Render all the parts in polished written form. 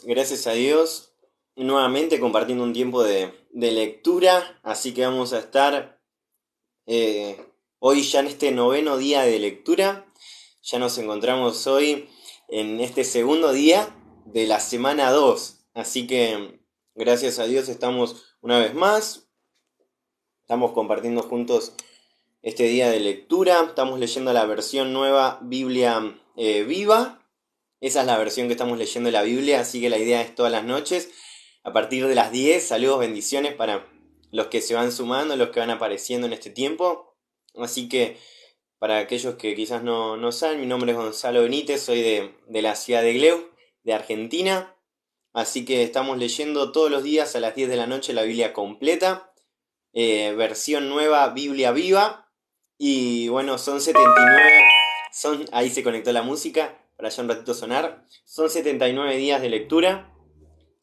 gracias a Dios, nuevamente compartiendo un tiempo de lectura, así que vamos a estar hoy ya en este noveno día de lectura. Ya nos encontramos hoy en este segundo día de la semana 2, así que gracias a Dios estamos una vez más, estamos compartiendo juntos este día de lectura, estamos leyendo la versión nueva Biblia Viva. Esa es la versión que estamos leyendo de la Biblia, así que la idea es todas las noches, a partir de las 10, saludos, bendiciones para los que se van sumando, los que van apareciendo en este tiempo. Así que para aquellos que quizás no saben, mi nombre es Gonzalo Benítez, soy de la ciudad de Gleu, de Argentina. Así que estamos leyendo todos los días a las 10 de la noche la Biblia completa, versión nueva Biblia Viva. Y bueno, son 79, ahí se conectó la música para ya un ratito sonar. Son 79 días de lectura,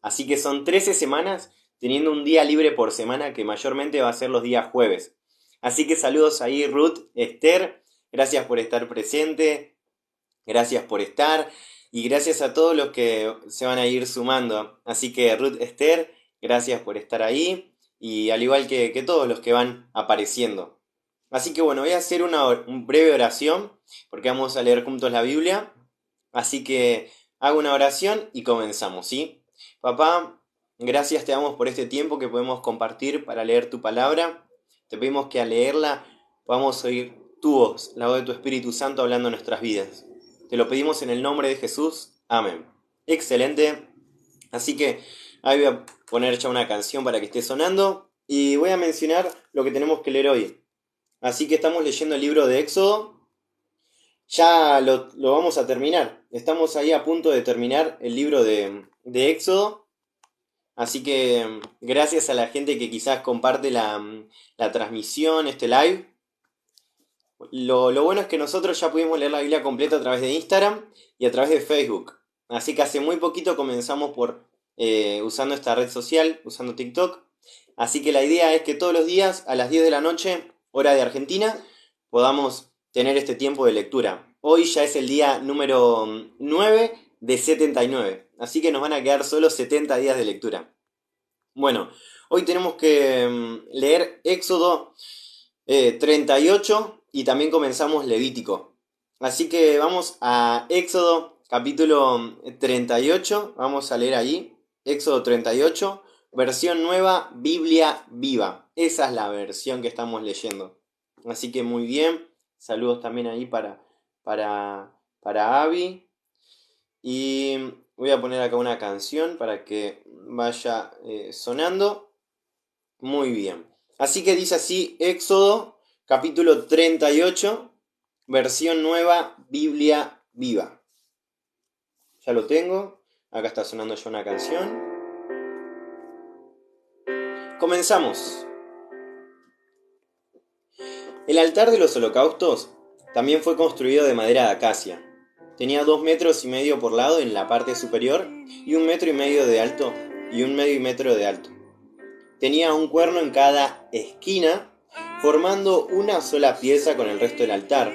así que son 13 semanas teniendo un día libre por semana que mayormente va a ser los días jueves. Así que saludos ahí Ruth, Esther, gracias por estar presente, gracias por estar y gracias a todos los que se van a ir sumando. Así que Ruth, Esther, gracias por estar ahí y al igual que todos los que van apareciendo. Así que bueno, voy a hacer una breve oración porque vamos a leer juntos la Biblia. Así que hago una oración y comenzamos, ¿sí? Papá, gracias te damos por este tiempo que podemos compartir para leer tu palabra. Te pedimos que al leerla podamos oír tu voz, la voz de tu Espíritu Santo hablando en nuestras vidas. Te lo pedimos en el nombre de Jesús. Amén. Excelente. Así que ahí voy a poner ya una canción para que esté sonando y voy a mencionar lo que tenemos que leer hoy. Así que estamos leyendo el libro de Éxodo. Ya lo vamos a terminar. Estamos ahí a punto de terminar el libro de Éxodo. Así que gracias a la gente que quizás comparte la transmisión, este live. Lo bueno es que nosotros ya pudimos leer la Biblia completa a través de Instagram y a través de Facebook. Así que hace muy poquito comenzamos por usando esta red social, usando TikTok. Así que la idea es que todos los días a las 10 de la noche, hora de Argentina, podamos tener este tiempo de lectura. Hoy ya es el día número 9 de 79. Así que nos van a quedar solo 70 días de lectura. Bueno, hoy tenemos que leer Éxodo 38 y también comenzamos Levítico. Así que vamos a Éxodo capítulo 38. Vamos a leer ahí. Éxodo 38, versión nueva, Biblia Viva. Esa es la versión que estamos leyendo. Así que muy bien. Saludos también ahí para Abby. Y voy a poner acá una canción para que vaya sonando. Muy bien. Así que dice así Éxodo capítulo 38, versión nueva, Biblia Viva. Ya lo tengo. Acá está sonando ya una canción. Comenzamos. El altar de los holocaustos también fue construido de madera de acacia. Tenía 2,5 metros por lado en la parte superior y 1,5 metros de alto y 1,5 metros de alto. Tenía un cuerno en cada esquina, formando una sola pieza con el resto del altar.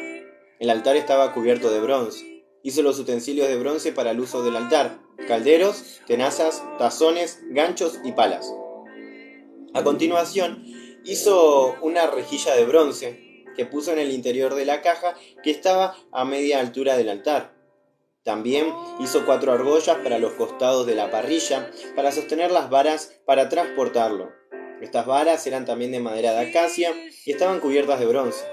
El altar estaba cubierto de bronce. Hizo los utensilios de bronce para el uso del altar: calderos, tenazas, tazones, ganchos y palas. A continuación, hizo una rejilla de bronce que puso en el interior de la caja que estaba a media altura del altar. También hizo 4 argollas para los costados de la parrilla para sostener las varas para transportarlo. Estas varas eran también de madera de acacia y estaban cubiertas de bronce.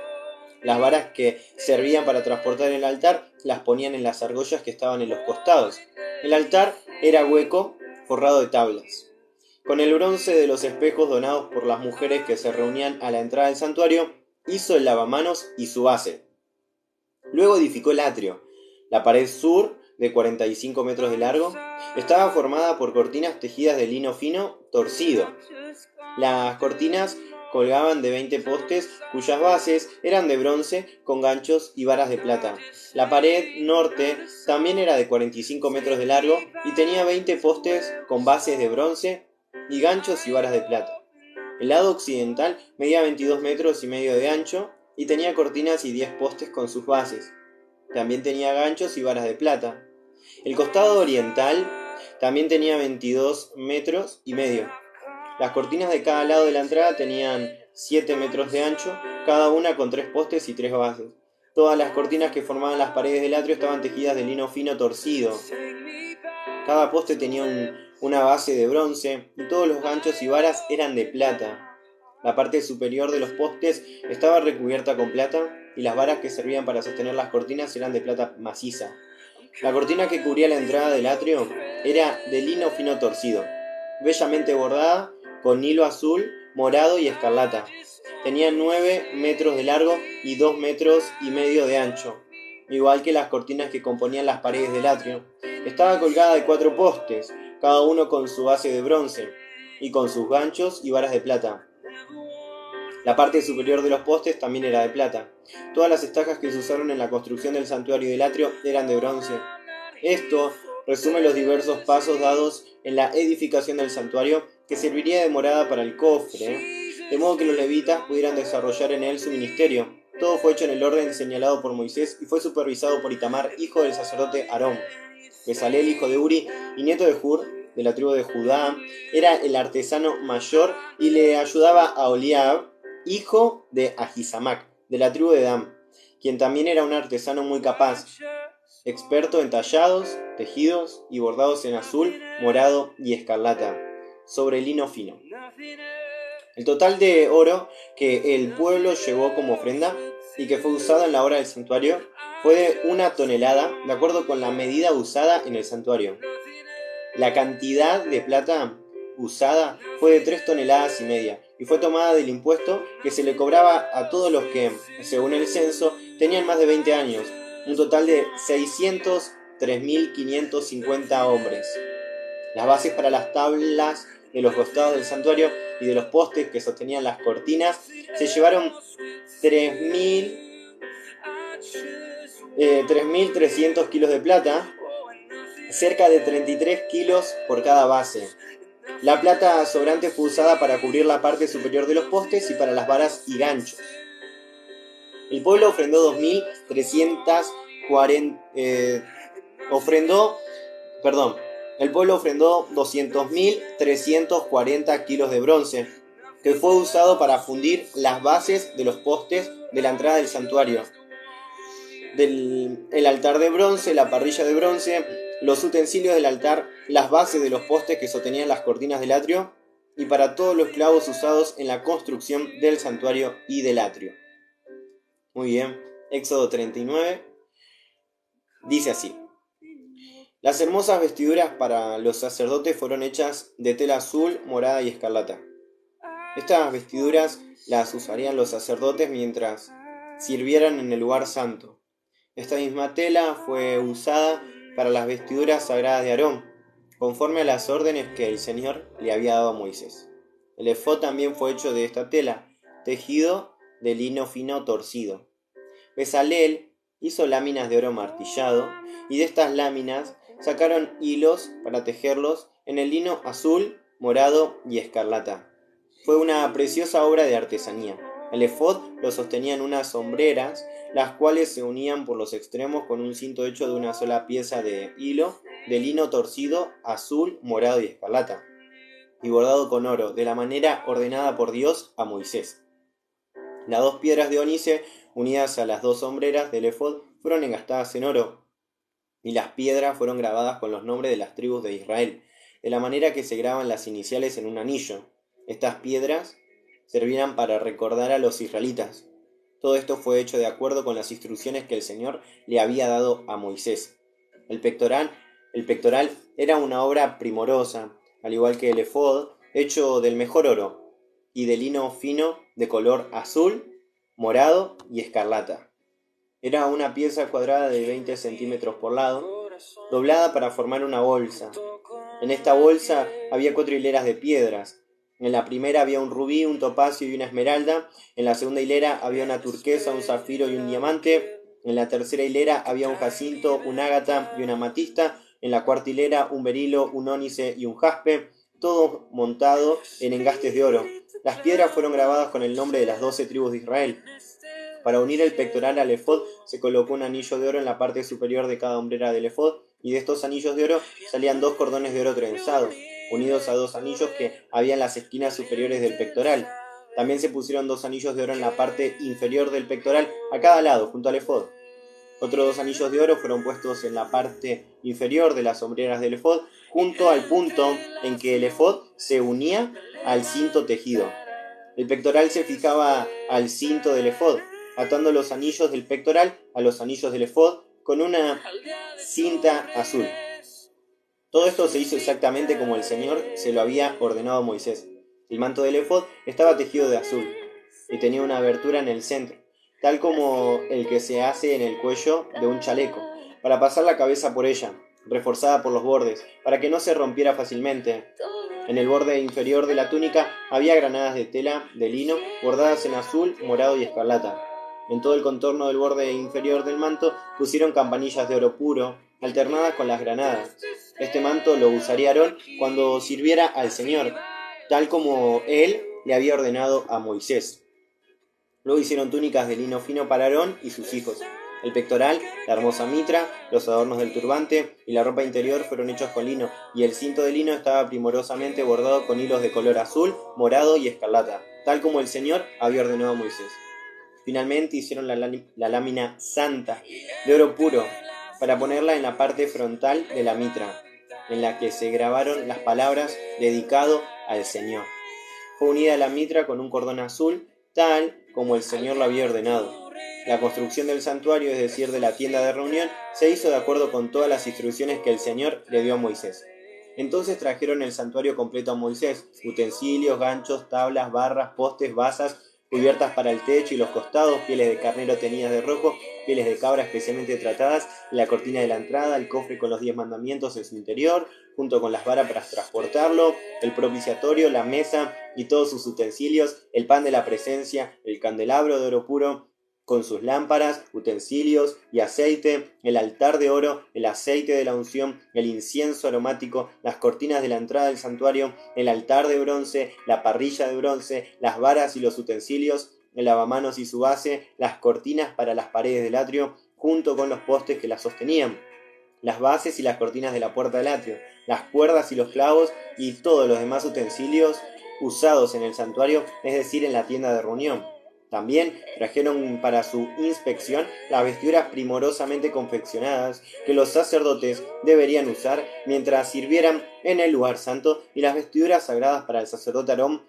Las varas que servían para transportar el altar las ponían en las argollas que estaban en los costados. El altar era hueco, forrado de tablas. Con el bronce de los espejos donados por las mujeres que se reunían a la entrada del santuario, hizo el lavamanos y su base. Luego edificó el atrio. La pared sur, de 45 metros de largo, estaba formada por cortinas tejidas de lino fino torcido. Las cortinas colgaban de 20 postes cuyas bases eran de bronce con ganchos y varas de plata. La pared norte también era de 45 metros de largo y tenía 20 postes con bases de bronce y ganchos y varas de plata. El lado occidental medía 22,5 metros de ancho y tenía cortinas y 10 postes con sus bases. También tenía ganchos y varas de plata. El costado oriental También tenía 22 metros y medio. Las cortinas de cada lado de la entrada tenían 7 metros de ancho, cada una con 3 postes y 3 bases. Todas las cortinas que formaban las paredes del atrio estaban tejidas de lino fino torcido. Cada poste tenía una base de bronce y todos los ganchos y varas eran de plata. La parte superior de los postes estaba recubierta con plata y las varas que servían para sostener las cortinas eran de plata maciza. La cortina que cubría la entrada del atrio era de lino fino torcido, bellamente bordada con hilo azul, morado y escarlata. Tenía 9 metros de largo y 2 metros y medio de ancho, igual que las cortinas que componían las paredes del atrio. Estaba colgada de 4 postes, cada uno con su base de bronce y con sus ganchos y varas de plata. La parte superior de los postes también era de plata. Todas las estacas que se usaron en la construcción del santuario y del atrio eran de bronce. Esto resume los diversos pasos dados en la edificación del santuario, que serviría de morada para el cofre, de modo que los levitas pudieran desarrollar en él su ministerio. Todo fue hecho en el orden señalado por Moisés y fue supervisado por Itamar, hijo del sacerdote Aarón. Bezalel, hijo de Uri y nieto de Hur, de la tribu de Judá, era el artesano mayor y le ayudaba a Oliab, hijo de Ahisamac, de la tribu de Dan, quien también era un artesano muy capaz, experto en tallados, tejidos y bordados en azul, morado y escarlata, sobre lino fino. El total de oro que el pueblo llevó como ofrenda y que fue usado en la obra del santuario fue de 1 tonelada, de acuerdo con la medida usada en el santuario. La cantidad de plata usada fue de 3 toneladas y media y fue tomada del impuesto que se le cobraba a todos los que, según el censo, tenían más de 20 años, un total de 603.550 hombres. Las bases para las tablas de los costados del santuario y de los postes que sostenían las cortinas se llevaron 3.300 kilos de plata, cerca de 33 kilos por cada base. La plata sobrante fue usada para cubrir la parte superior de los postes y para las varas y ganchos. El pueblo ofrendó 200.340 kilos de bronce, que fue usado para fundir las bases de los postes de la entrada del santuario, el altar de bronce, la parrilla de bronce, los utensilios del altar, las bases de los postes que sostenían las cortinas del atrio, y para todos los clavos usados en la construcción del santuario y del atrio. Muy bien, Éxodo 39 dice así: las hermosas vestiduras para los sacerdotes fueron hechas de tela azul, morada y escarlata. Estas vestiduras las usarían los sacerdotes mientras sirvieran en el lugar santo. Esta misma tela fue usada para las vestiduras sagradas de Aarón, conforme a las órdenes que el Señor le había dado a Moisés. El efod también fue hecho de esta tela, tejido de lino fino torcido. Bezalel hizo láminas de oro martillado, y de estas láminas sacaron hilos para tejerlos en el lino azul, morado y escarlata. Fue una preciosa obra de artesanía. El efod lo sostenían unas hombreras, las cuales se unían por los extremos con un cinto hecho de una sola pieza de hilo, de lino torcido, azul, morado y escarlata, y bordado con oro, de la manera ordenada por Dios a Moisés. Las 2 piedras de ónice, unidas a las 2 hombreras del efod, fueron engastadas en oro, y las piedras fueron grabadas con los nombres de las tribus de Israel, de la manera que se graban las iniciales en un anillo. Estas piedras servían para recordar a los israelitas. Todo esto fue hecho de acuerdo con las instrucciones que el Señor le había dado a Moisés. El pectoral era una obra primorosa, al igual que el efod, hecho del mejor oro y de lino fino de color azul, morado y escarlata. Era una pieza cuadrada de 20 centímetros por lado, doblada para formar una bolsa. En esta bolsa había 4 hileras de piedras. En la primera había un rubí, un topacio y una esmeralda. En la segunda hilera había una turquesa, un zafiro y un diamante. En la tercera hilera había un jacinto, un ágata y una amatista. En la cuarta hilera un berilo, un ónice y un jaspe, todo montado en engastes de oro. Las piedras fueron grabadas con el nombre de las 12 tribus de Israel. Para unir el pectoral al efod se colocó un anillo de oro en la parte superior de cada hombrera del efod, y de estos anillos de oro salían 2 cordones de oro trenzados, unidos a 2 anillos que había en las esquinas superiores del pectoral. También se pusieron 2 anillos de oro en la parte inferior del pectoral, a cada lado, junto al efod. Otros 2 anillos de oro fueron puestos en la parte inferior de las hombreras del efod, junto al punto en que el efod se unía al cinto tejido. El pectoral se fijaba al cinto del efod, atando los anillos del pectoral a los anillos del efod con una cinta azul. Todo esto se hizo exactamente como el Señor se lo había ordenado a Moisés. El manto del efod estaba tejido de azul y tenía una abertura en el centro, tal como el que se hace en el cuello de un chaleco, para pasar la cabeza por ella, reforzada por los bordes, para que no se rompiera fácilmente. En el borde inferior de la túnica había granadas de tela de lino bordadas en azul, morado y escarlata. En todo el contorno del borde inferior del manto pusieron campanillas de oro puro, alternadas con las granadas. Este manto lo usaría Aarón cuando sirviera al Señor, tal como él le había ordenado a Moisés. Luego hicieron túnicas de lino fino para Aarón y sus hijos. El pectoral, la hermosa mitra, los adornos del turbante y la ropa interior fueron hechos con lino, y el cinto de lino estaba primorosamente bordado con hilos de color azul, morado y escarlata, tal como el Señor había ordenado a Moisés. Finalmente hicieron la lámina santa de oro puro para ponerla en la parte frontal de la mitra, en la que se grabaron las palabras dedicado al Señor. Fue unida a la mitra con un cordón azul, tal como el Señor lo había ordenado. La construcción del santuario, es decir, de la tienda de reunión, se hizo de acuerdo con todas las instrucciones que el Señor le dio a Moisés. Entonces trajeron el santuario completo a Moisés: utensilios, ganchos, tablas, barras, postes, basas, cubiertas para el techo y los costados, pieles de carnero teñidas de rojo, pieles de cabra especialmente tratadas, la cortina de la entrada, el cofre con los 10 mandamientos en su interior, junto con las varas para transportarlo, el propiciatorio, la mesa y todos sus utensilios, el pan de la presencia, el candelabro de oro puro con sus lámparas, utensilios y aceite, el altar de oro, el aceite de la unción, el incienso aromático, las cortinas de la entrada del santuario, el altar de bronce, la parrilla de bronce, las varas y los utensilios, el lavamanos y su base, las cortinas para las paredes del atrio, junto con los postes que las sostenían, las bases y las cortinas de la puerta del atrio, las cuerdas y los clavos y todos los demás utensilios usados en el santuario, es decir, en la tienda de reunión. También trajeron para su inspección las vestiduras primorosamente confeccionadas que los sacerdotes deberían usar mientras sirvieran en el lugar santo, y las vestiduras sagradas para el sacerdote Aarón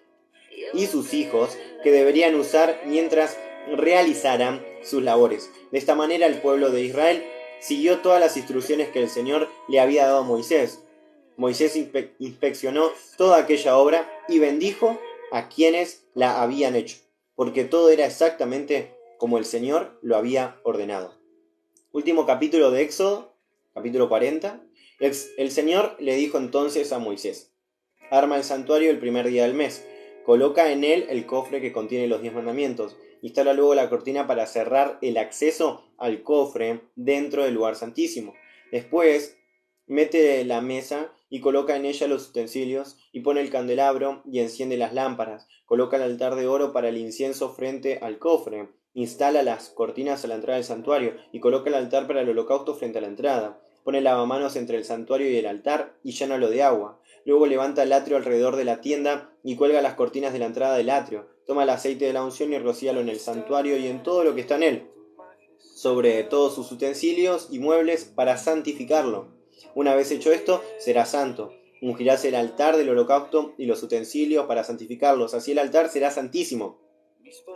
y sus hijos que deberían usar mientras realizaran sus labores. De esta manera el pueblo de Israel siguió todas las instrucciones que el Señor le había dado a Moisés. Moisés inspeccionó toda aquella obra y bendijo a quienes la habían hecho, porque todo era exactamente como el Señor lo había ordenado. Último capítulo de Éxodo, capítulo 40. El Señor le dijo entonces a Moisés: arma el santuario el primer día del mes, coloca en él el cofre que contiene los 10 mandamientos, instala luego la cortina para cerrar el acceso al cofre dentro del lugar santísimo. Después mete la mesa y coloca en ella los utensilios, y pone el candelabro y enciende las lámparas. Coloca el altar de oro para el incienso frente al cofre. Instala las cortinas a la entrada del santuario y coloca el altar para el holocausto frente a la entrada. Pone el lavamanos entre el santuario y el altar y llénalo de agua. Luego levanta el atrio alrededor de la tienda y cuelga las cortinas de la entrada del atrio. Toma el aceite de la unción y rocíalo en el santuario y en todo lo que está en él, sobre todos sus utensilios y muebles, para santificarlo. Una vez hecho esto, será santo. Ungirás el altar del holocausto y los utensilios para santificarlos. Así el altar será santísimo.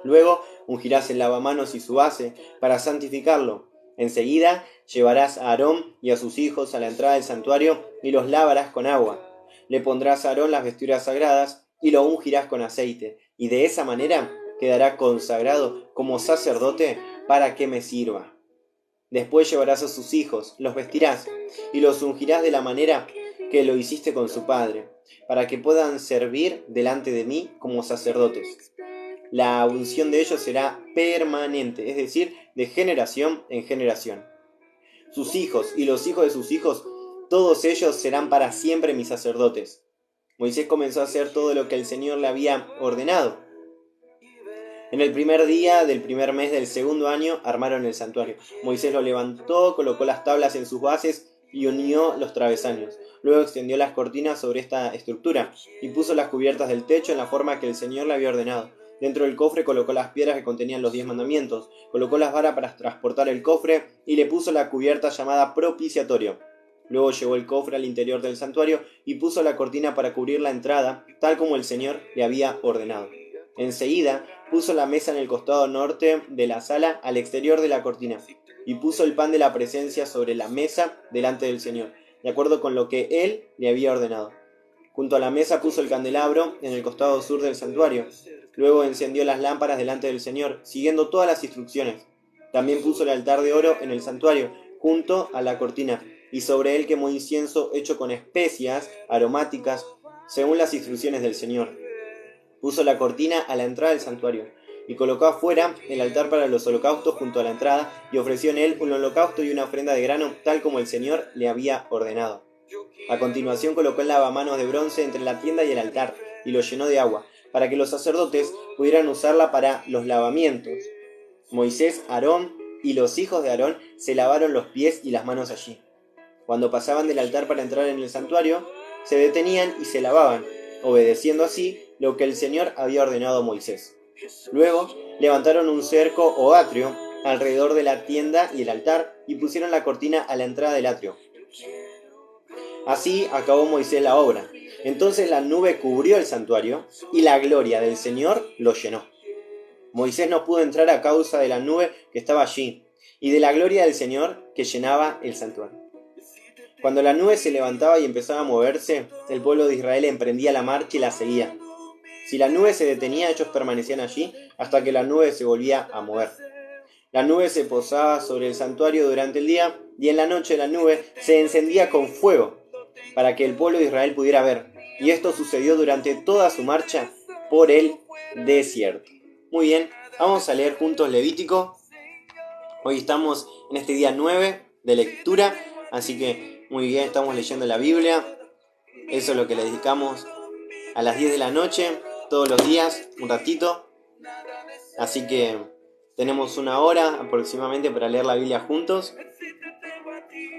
Luego ungirás el lavamanos y su base para santificarlo. Enseguida llevarás a Aarón y a sus hijos a la entrada del santuario y los lavarás con agua. Le pondrás a Aarón las vestiduras sagradas y lo ungirás con aceite, y de esa manera quedará consagrado como sacerdote para que me sirva. Después llevarás a sus hijos, los vestirás y los ungirás de la manera que lo hiciste con su padre, para que puedan servir delante de mí como sacerdotes. La unción de ellos será permanente, es decir, de generación en generación. Sus hijos y los hijos de sus hijos, todos ellos serán para siempre mis sacerdotes. Moisés comenzó a hacer todo lo que el Señor le había ordenado. En el primer día del primer mes del segundo año armaron el santuario. Moisés lo levantó, colocó las tablas en sus bases y unió los travesaños. Luego extendió las cortinas sobre esta estructura y puso las cubiertas del techo en la forma que el Señor le había ordenado. Dentro del cofre colocó las piedras que contenían los 10 mandamientos, colocó las varas para transportar el cofre y le puso la cubierta llamada propiciatorio. Luego llevó el cofre al interior del santuario y puso la cortina para cubrir la entrada, tal como el Señor le había ordenado. Enseguida puso la mesa en el costado norte de la sala al exterior de la cortina y puso el pan de la presencia sobre la mesa delante del Señor, de acuerdo con lo que él le había ordenado. Junto a la mesa puso el candelabro en el costado sur del santuario. Luego encendió las lámparas delante del Señor, siguiendo todas las instrucciones. También puso el altar de oro en el santuario, junto a la cortina, y sobre él quemó incienso hecho con especias aromáticas, según las instrucciones del Señor. Puso la cortina a la entrada del santuario, y colocó afuera el altar para los holocaustos junto a la entrada, y ofreció en él un holocausto y una ofrenda de grano, tal como el Señor le había ordenado. A continuación colocó el lavamanos de bronce entre la tienda y el altar, y lo llenó de agua, para que los sacerdotes pudieran usarla para los lavamientos. Moisés, Aarón y los hijos de Aarón se lavaron los pies y las manos allí. Cuando pasaban del altar para entrar en el santuario, se detenían y se lavaban, obedeciendo así lo que el Señor había ordenado a Moisés. Luego levantaron un cerco o atrio alrededor de la tienda y el altar y pusieron la cortina a la entrada del atrio. Así acabó Moisés la obra. Entonces la nube cubrió el santuario y la gloria del Señor lo llenó. Moisés no pudo entrar a causa de la nube que estaba allí y de la gloria del Señor que llenaba el santuario. Cuando la nube se levantaba y empezaba a moverse, el pueblo de Israel emprendía la marcha y la seguía. Si la nube se detenía, ellos permanecían allí hasta que la nube se volvía a mover. La nube se posaba sobre el santuario durante el día y en la noche la nube se encendía con fuego para que el pueblo de Israel pudiera ver. Y esto sucedió durante toda su marcha por el desierto. Muy bien, vamos a leer juntos Levítico. Hoy estamos en este día 9 de lectura, así que muy bien, estamos leyendo la Biblia. Eso es lo que le dedicamos a las 10 de la noche, todos los días, un ratito. Así que tenemos una hora aproximadamente para leer la Biblia juntos.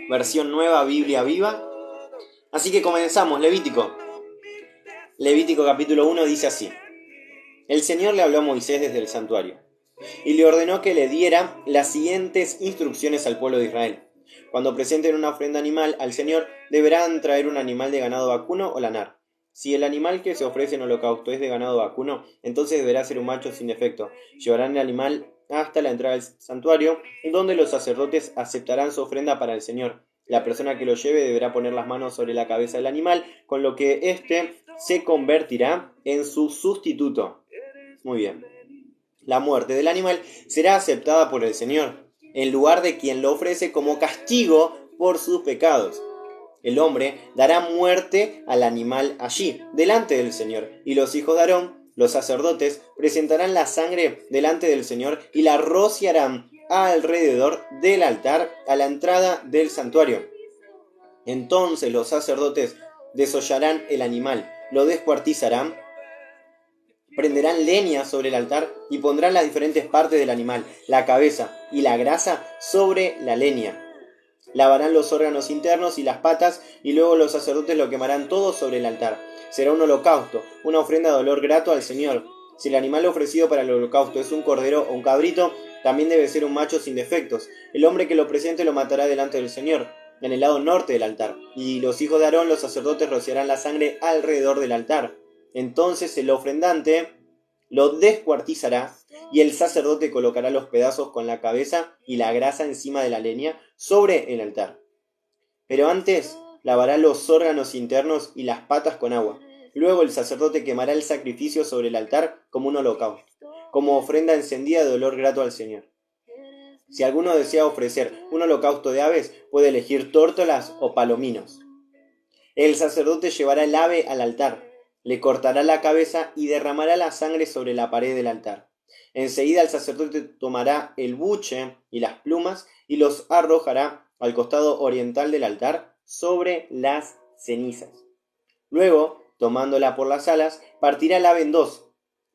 Versión nueva, Biblia viva. Así que comenzamos, Levítico. Levítico capítulo 1 dice así. El Señor le habló a Moisés desde el santuario y le ordenó que le diera las siguientes instrucciones al pueblo de Israel. Cuando presenten una ofrenda animal al Señor, deberán traer un animal de ganado vacuno o lanar. Si el animal que se ofrece en holocausto es de ganado vacuno, entonces deberá ser un macho sin defecto. Llevarán el animal hasta la entrada del santuario, donde los sacerdotes aceptarán su ofrenda para el Señor. La persona que lo lleve deberá poner las manos sobre la cabeza del animal, con lo que éste se convertirá en su sustituto. Muy bien. La muerte del animal será aceptada por el Señor, en lugar de quien lo ofrece como castigo por sus pecados. El hombre dará muerte al animal allí, delante del Señor, y los hijos de Aarón, los sacerdotes, presentarán la sangre delante del Señor y la rociarán alrededor del altar a la entrada del santuario. Entonces los sacerdotes desollarán el animal, lo descuartizarán, prenderán leña sobre el altar y pondrán las diferentes partes del animal, la cabeza y la grasa sobre la leña. Lavarán los órganos internos y las patas y luego los sacerdotes lo quemarán todo sobre el altar. Será un holocausto, una ofrenda de olor grato al Señor. Si el animal ofrecido para el holocausto es un cordero o un cabrito, también debe ser un macho sin defectos. El hombre que lo presente lo matará delante del Señor, en el lado norte del altar. Y los hijos de Aarón, los sacerdotes, rociarán la sangre alrededor del altar. Entonces el ofrendante lo descuartizará y el sacerdote colocará los pedazos con la cabeza y la grasa encima de la leña sobre el altar. Pero antes lavará los órganos internos y las patas con agua. Luego el sacerdote quemará el sacrificio sobre el altar como un holocausto, como ofrenda encendida de olor grato al Señor. Si alguno desea ofrecer un holocausto de aves, puede elegir tórtolas o palominos. El sacerdote llevará el ave al altar, le cortará la cabeza y derramará la sangre sobre la pared del altar. Enseguida el sacerdote tomará el buche y las plumas y los arrojará al costado oriental del altar sobre las cenizas. Luego, tomándola por las alas, partirá el ave en dos,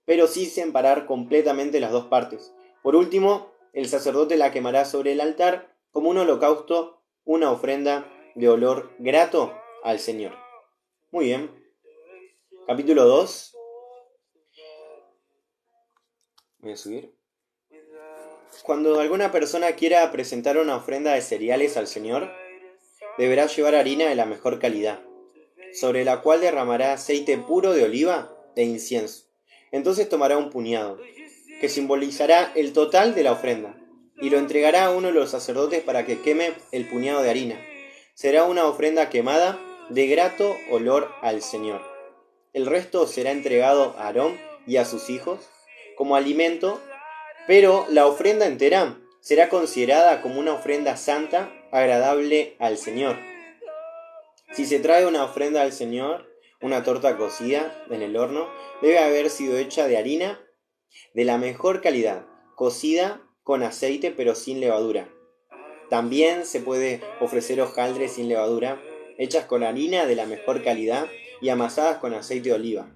pero sin separar completamente las dos partes. Por último, el sacerdote la quemará sobre el altar como un holocausto, una ofrenda de olor grato al Señor. Muy bien. Capítulo 2. Voy a subir. Cuando alguna persona quiera presentar una ofrenda de cereales al Señor, deberá llevar harina de la mejor calidad, sobre la cual derramará aceite puro de oliva e incienso. Entonces tomará un puñado, que simbolizará el total de la ofrenda, y lo entregará a uno de los sacerdotes para que queme el puñado de harina. Será una ofrenda quemada de grato olor al Señor. El resto será entregado a Aarón y a sus hijos como alimento, pero la ofrenda entera será considerada como una ofrenda santa, agradable al Señor. Si se trae una ofrenda al Señor, una torta cocida en el horno, debe haber sido hecha de harina de la mejor calidad, cocida con aceite pero sin levadura. También se puede ofrecer hojaldres sin levadura, hechas con harina de la mejor calidad y amasadas con aceite de oliva.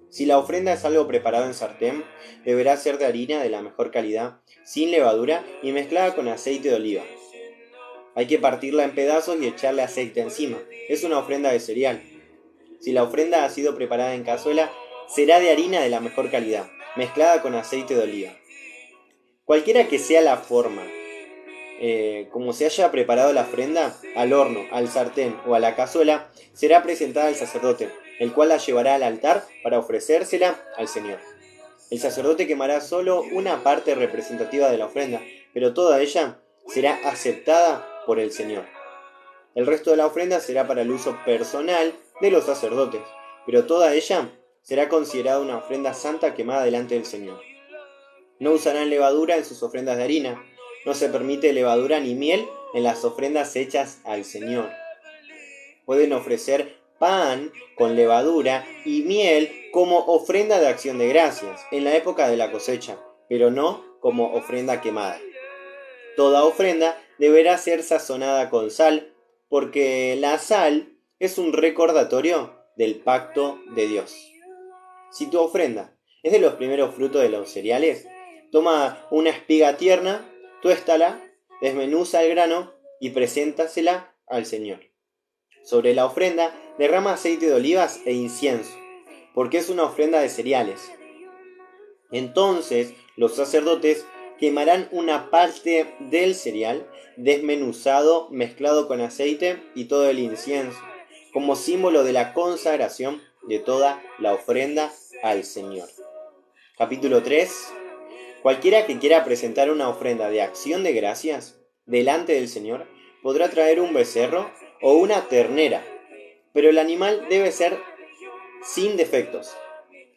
Si la ofrenda es algo preparado en sartén, deberá ser de harina de la mejor calidad, sin levadura y mezclada con aceite de oliva. Hay que partirla en pedazos y echarle aceite encima. Es una ofrenda de cereal. Si la ofrenda ha sido preparada en cazuela, será de harina de la mejor calidad, mezclada con aceite de oliva. Cualquiera que sea la forma, como se haya preparado la ofrenda, al horno, al sartén o a la cazuela, será presentada al sacerdote, el cual la llevará al altar para ofrecérsela al Señor. El sacerdote quemará solo una parte representativa de la ofrenda, pero toda ella será aceptada por el Señor. El resto de la ofrenda será para el uso personal de los sacerdotes, pero toda ella será considerada una ofrenda santa quemada delante del Señor. No usarán levadura en sus ofrendas de harina. No se permite levadura ni miel en las ofrendas hechas al Señor. Pueden ofrecer pan con levadura y miel como ofrenda de acción de gracias en la época de la cosecha, pero no como ofrenda quemada. Toda ofrenda deberá ser sazonada con sal, porque la sal es un recordatorio del pacto de Dios. Si tu ofrenda es de los primeros frutos de los cereales, toma una espiga tierna, tuéstala, desmenuza el grano y preséntasela al Señor. Sobre la ofrenda derrama aceite de olivas e incienso, porque es una ofrenda de cereales. Entonces los sacerdotes quemarán una parte del cereal desmenuzado, mezclado con aceite y todo el incienso, como símbolo de la consagración de toda la ofrenda al Señor. Capítulo 3. Cualquiera que quiera presentar una ofrenda de acción de gracias delante del Señor podrá traer un becerro o una ternera, pero el animal debe ser sin defectos.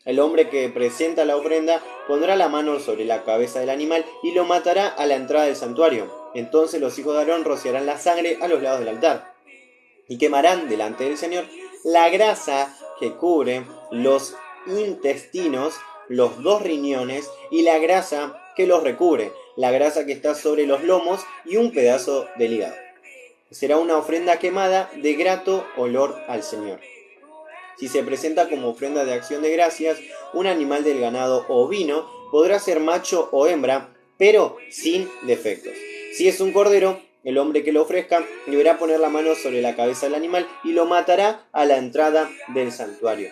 El hombre que presenta la ofrenda pondrá la mano sobre la cabeza del animal y lo matará a la entrada del santuario. Entonces los hijos de Aarón rociarán la sangre a los lados del altar y quemarán delante del Señor la grasa que cubre los intestinos, los 2 riñones y la grasa que los recubre, la grasa que está sobre los lomos y un pedazo del hígado. Será una ofrenda quemada de grato olor al Señor. Si se presenta como ofrenda de acción de gracias, un animal del ganado ovino podrá ser macho o hembra, pero sin defectos. Si es un cordero, el hombre que lo ofrezca deberá poner la mano sobre la cabeza del animal y lo matará a la entrada del santuario.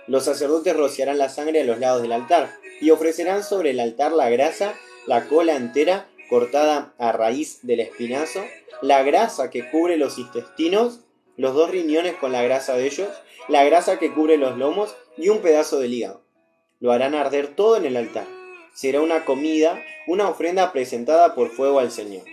Los sacerdotes rociarán la sangre a los lados del altar y ofrecerán sobre el altar la grasa, la cola entera cortada a raíz del espinazo, la grasa que cubre los intestinos, los 2 riñones con la grasa de ellos, la grasa que cubre los lomos y un pedazo del hígado. Lo harán arder todo en el altar. Será una comida, una ofrenda presentada por fuego al Señor.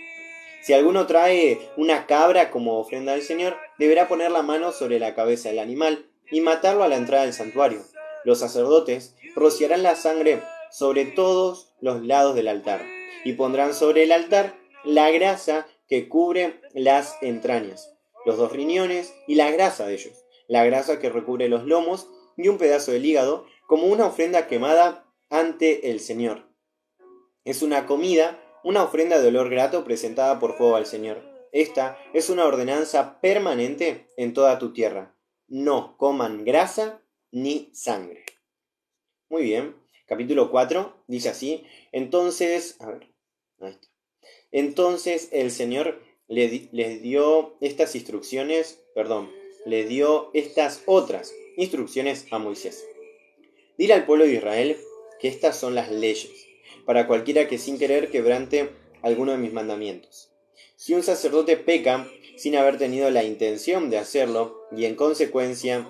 Si alguno trae una cabra como ofrenda al Señor, deberá poner la mano sobre la cabeza del animal y matarlo a la entrada del santuario. Los sacerdotes rociarán la sangre sobre todos los lados del altar y pondrán sobre el altar la grasa que cubre las entrañas, los 2 riñones y la grasa de ellos, la grasa que recubre los lomos y un pedazo del hígado como una ofrenda quemada ante el Señor. Es una comida, una ofrenda de olor grato presentada por fuego al Señor. Esta es una ordenanza permanente en toda tu tierra. No coman grasa ni sangre. Muy bien. Capítulo 4 dice así. Entonces el Señor les dio estas instrucciones, les dio estas otras instrucciones a Moisés. Dile al pueblo de Israel que estas son las leyes, para cualquiera que sin querer quebrante alguno de mis mandamientos. Si un sacerdote peca sin haber tenido la intención de hacerlo, y en consecuencia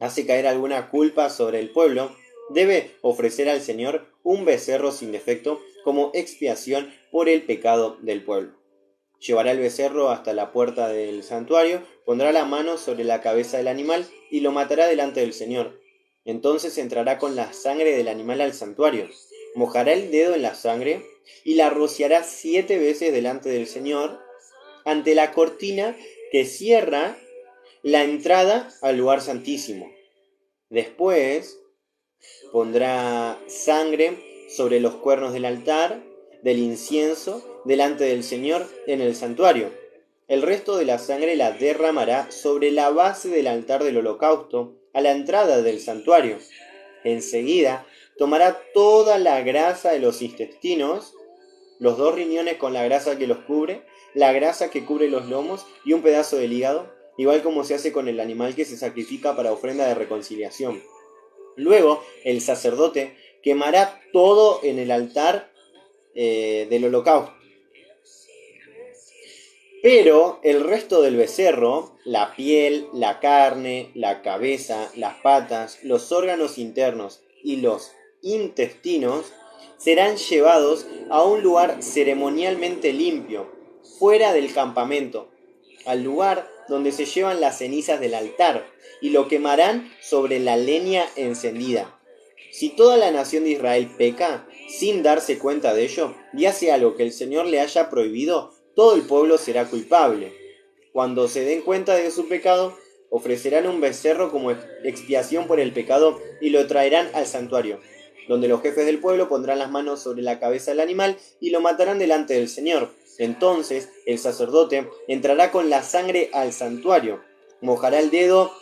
hace caer alguna culpa sobre el pueblo, debe ofrecer al Señor un becerro sin defecto como expiación por el pecado del pueblo. Llevará el becerro hasta la puerta del santuario, pondrá la mano sobre la cabeza del animal y lo matará delante del Señor. Entonces entrará con la sangre del animal al santuario, mojará el dedo en la sangre y la rociará 7 veces delante del Señor ante la cortina que cierra la entrada al lugar santísimo. Después pondrá sangre sobre los cuernos del altar, del incienso, delante del Señor en el santuario. El resto de la sangre la derramará sobre la base del altar del holocausto, a la entrada del santuario. Enseguida tomará toda la grasa de los intestinos, los 2 riñones con la grasa que los cubre, la grasa que cubre los lomos y un pedazo del hígado, igual como se hace con el animal que se sacrifica para ofrenda de reconciliación. Luego el sacerdote quemará todo en el altar del holocausto. Pero el resto del becerro, la piel, la carne, la cabeza, las patas, los órganos internos y los intestinos, serán llevados a un lugar ceremonialmente limpio, fuera del campamento, al lugar donde se llevan las cenizas del altar, y lo quemarán sobre la leña encendida. Si toda la nación de Israel peca, sin darse cuenta de ello, y hace algo que el Señor le haya prohibido, todo el pueblo será culpable. Cuando se den cuenta de su pecado, ofrecerán un becerro como expiación por el pecado y lo traerán al santuario, donde los jefes del pueblo pondrán las manos sobre la cabeza del animal y lo matarán delante del Señor. Entonces el sacerdote entrará con la sangre al santuario, mojará el dedo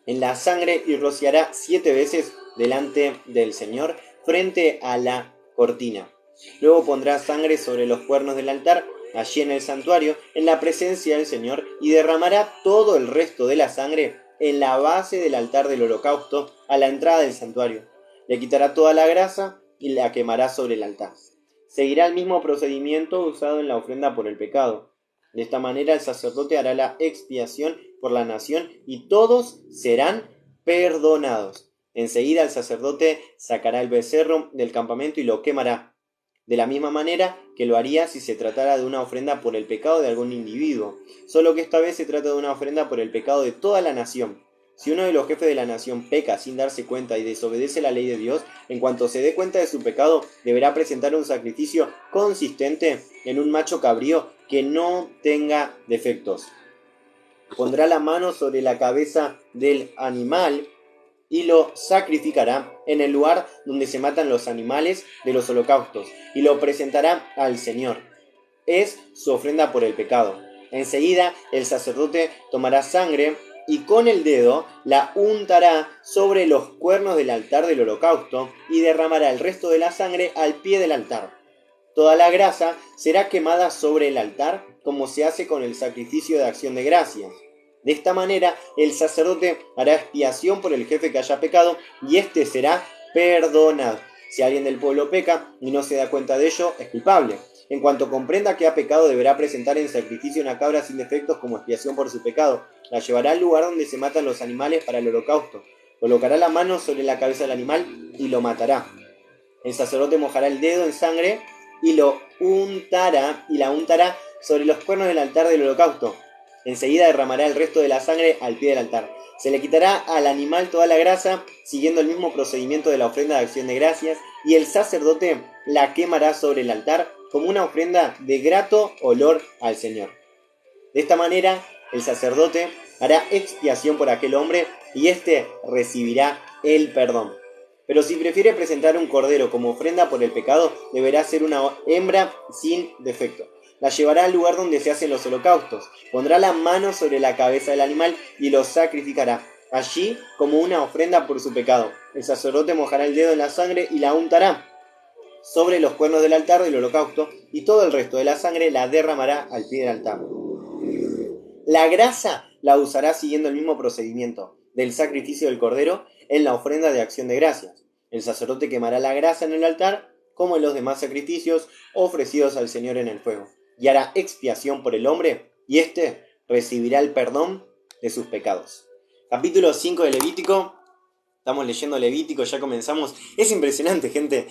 en la sangre y rociará 7 veces delante del Señor frente a la cortina. Luego pondrá sangre sobre los cuernos del altar, allí en el santuario, en la presencia del Señor, y derramará todo el resto de la sangre en la base del altar del holocausto, a la entrada del santuario. Le quitará toda la grasa y la quemará sobre el altar. Seguirá el mismo procedimiento usado en la ofrenda por el pecado. De esta manera el sacerdote hará la expiación por la nación y todos serán perdonados. Enseguida el sacerdote sacará el becerro del campamento y lo quemará, de la misma manera que lo haría si se tratara de una ofrenda por el pecado de algún individuo, solo que esta vez se trata de una ofrenda por el pecado de toda la nación. Si uno de los jefes de la nación peca sin darse cuenta y desobedece la ley de Dios, en cuanto se dé cuenta de su pecado, deberá presentar un sacrificio consistente en un macho cabrío que no tenga defectos. Pondrá la mano sobre la cabeza del animal y lo sacrificará en el lugar donde se matan los animales de los holocaustos, y lo presentará al Señor. Es su ofrenda por el pecado. Enseguida el sacerdote tomará sangre y con el dedo la untará sobre los cuernos del altar del holocausto y derramará el resto de la sangre al pie del altar. Toda la grasa será quemada sobre el altar, como se hace con el sacrificio de acción de gracias. De esta manera, el sacerdote hará expiación por el jefe que haya pecado, y éste será perdonado. Si alguien del pueblo peca y no se da cuenta de ello, es culpable. En cuanto comprenda que ha pecado, deberá presentar en sacrificio una cabra sin defectos como expiación por su pecado. La llevará al lugar donde se matan los animales para el holocausto. Colocará la mano sobre la cabeza del animal y lo matará. El sacerdote mojará el dedo en sangre y la untará sobre los cuernos del altar del holocausto. Enseguida derramará el resto de la sangre al pie del altar. Se le quitará al animal toda la grasa, siguiendo el mismo procedimiento de la ofrenda de acción de gracias, y el sacerdote la quemará sobre el altar como una ofrenda de grato olor al Señor. De esta manera, el sacerdote hará expiación por aquel hombre, y éste recibirá el perdón. Pero si prefiere presentar un cordero como ofrenda por el pecado, deberá ser una hembra sin defecto. La llevará al lugar donde se hacen los holocaustos, pondrá la mano sobre la cabeza del animal y lo sacrificará, allí como una ofrenda por su pecado. El sacerdote mojará el dedo en la sangre y la untará sobre los cuernos del altar del holocausto, y todo el resto de la sangre la derramará al pie del altar. La grasa la usará siguiendo el mismo procedimiento del sacrificio del cordero en la ofrenda de acción de gracias. El sacerdote quemará la grasa en el altar, como en los demás sacrificios ofrecidos al Señor en el fuego, y hará expiación por el hombre, y éste recibirá el perdón de sus pecados. Capítulo 5 de Levítico. Estamos leyendo Levítico, ya comenzamos. Es impresionante, gente.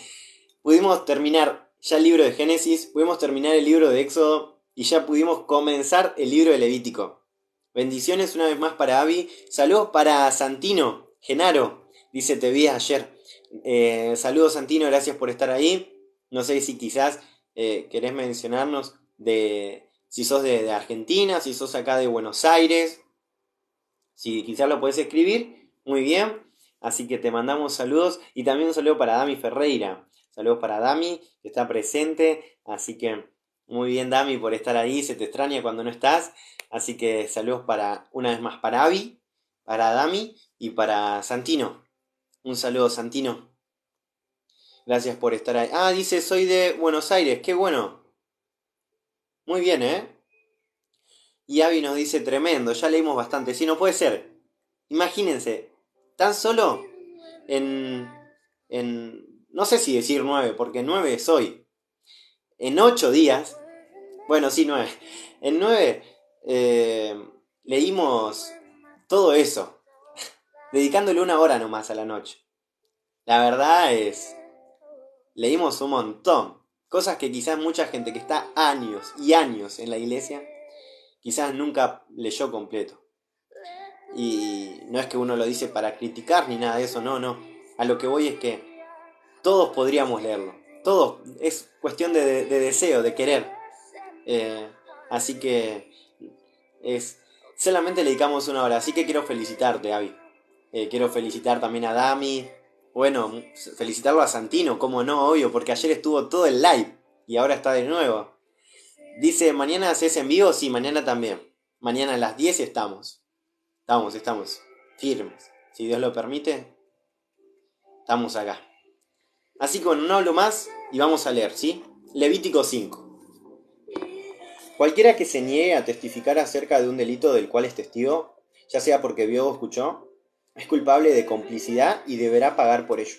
Pudimos terminar ya el libro de Génesis, pudimos terminar el libro de Éxodo y ya pudimos comenzar el libro de Levítico. Bendiciones una vez más para Abby. Saludos para Santino, Genaro. Dice, te vi ayer. Saludos Santino, gracias por estar ahí. No sé si quizás querés mencionarnos si sos de Argentina, si sos acá de Buenos Aires. Si quizás lo podés escribir, muy bien. Así que te mandamos saludos y también un saludo para Dami Ferreira. Saludos para Dami, que está presente. Así que muy bien, Dami, por estar ahí. Se te extraña cuando no estás. Así que saludos una vez más para Abby, para Dami y para Santino. Un saludo, Santino. Gracias por estar ahí. Ah, dice, soy de Buenos Aires. Qué bueno. Muy bien, ¿eh? Y Abby nos dice, tremendo. Ya leímos bastante. Sí, no puede ser. Imagínense, tan solo en no sé si decir 9, porque 9 es hoy. En 8 días, bueno, sí, 9. En 9 leímos todo eso, dedicándole una hora nomás a la noche. La verdad es, leímos un montón. Cosas que quizás mucha gente que está años y años en la iglesia, quizás nunca leyó completo. Y no es que uno lo dice para criticar ni nada de eso, no. A lo que voy es que todos podríamos leerlo. Todos. Es cuestión de deseo, de querer. Así que solamente le dedicamos una hora. Así que quiero felicitarte, Abby. Quiero felicitar también a Dami. Bueno, felicitarlo a Santino, como no, obvio, porque ayer estuvo todo el live y ahora está de nuevo. Dice, ¿mañana haces en vivo? Sí, mañana también. Mañana a las 10 estamos. Estamos firmes. Si Dios lo permite, estamos acá. Así que bueno, no hablo más y vamos a leer, ¿sí? Levítico 5. Cualquiera que se niegue a testificar acerca de un delito del cual es testigo, ya sea porque vio o escuchó, es culpable de complicidad y deberá pagar por ello.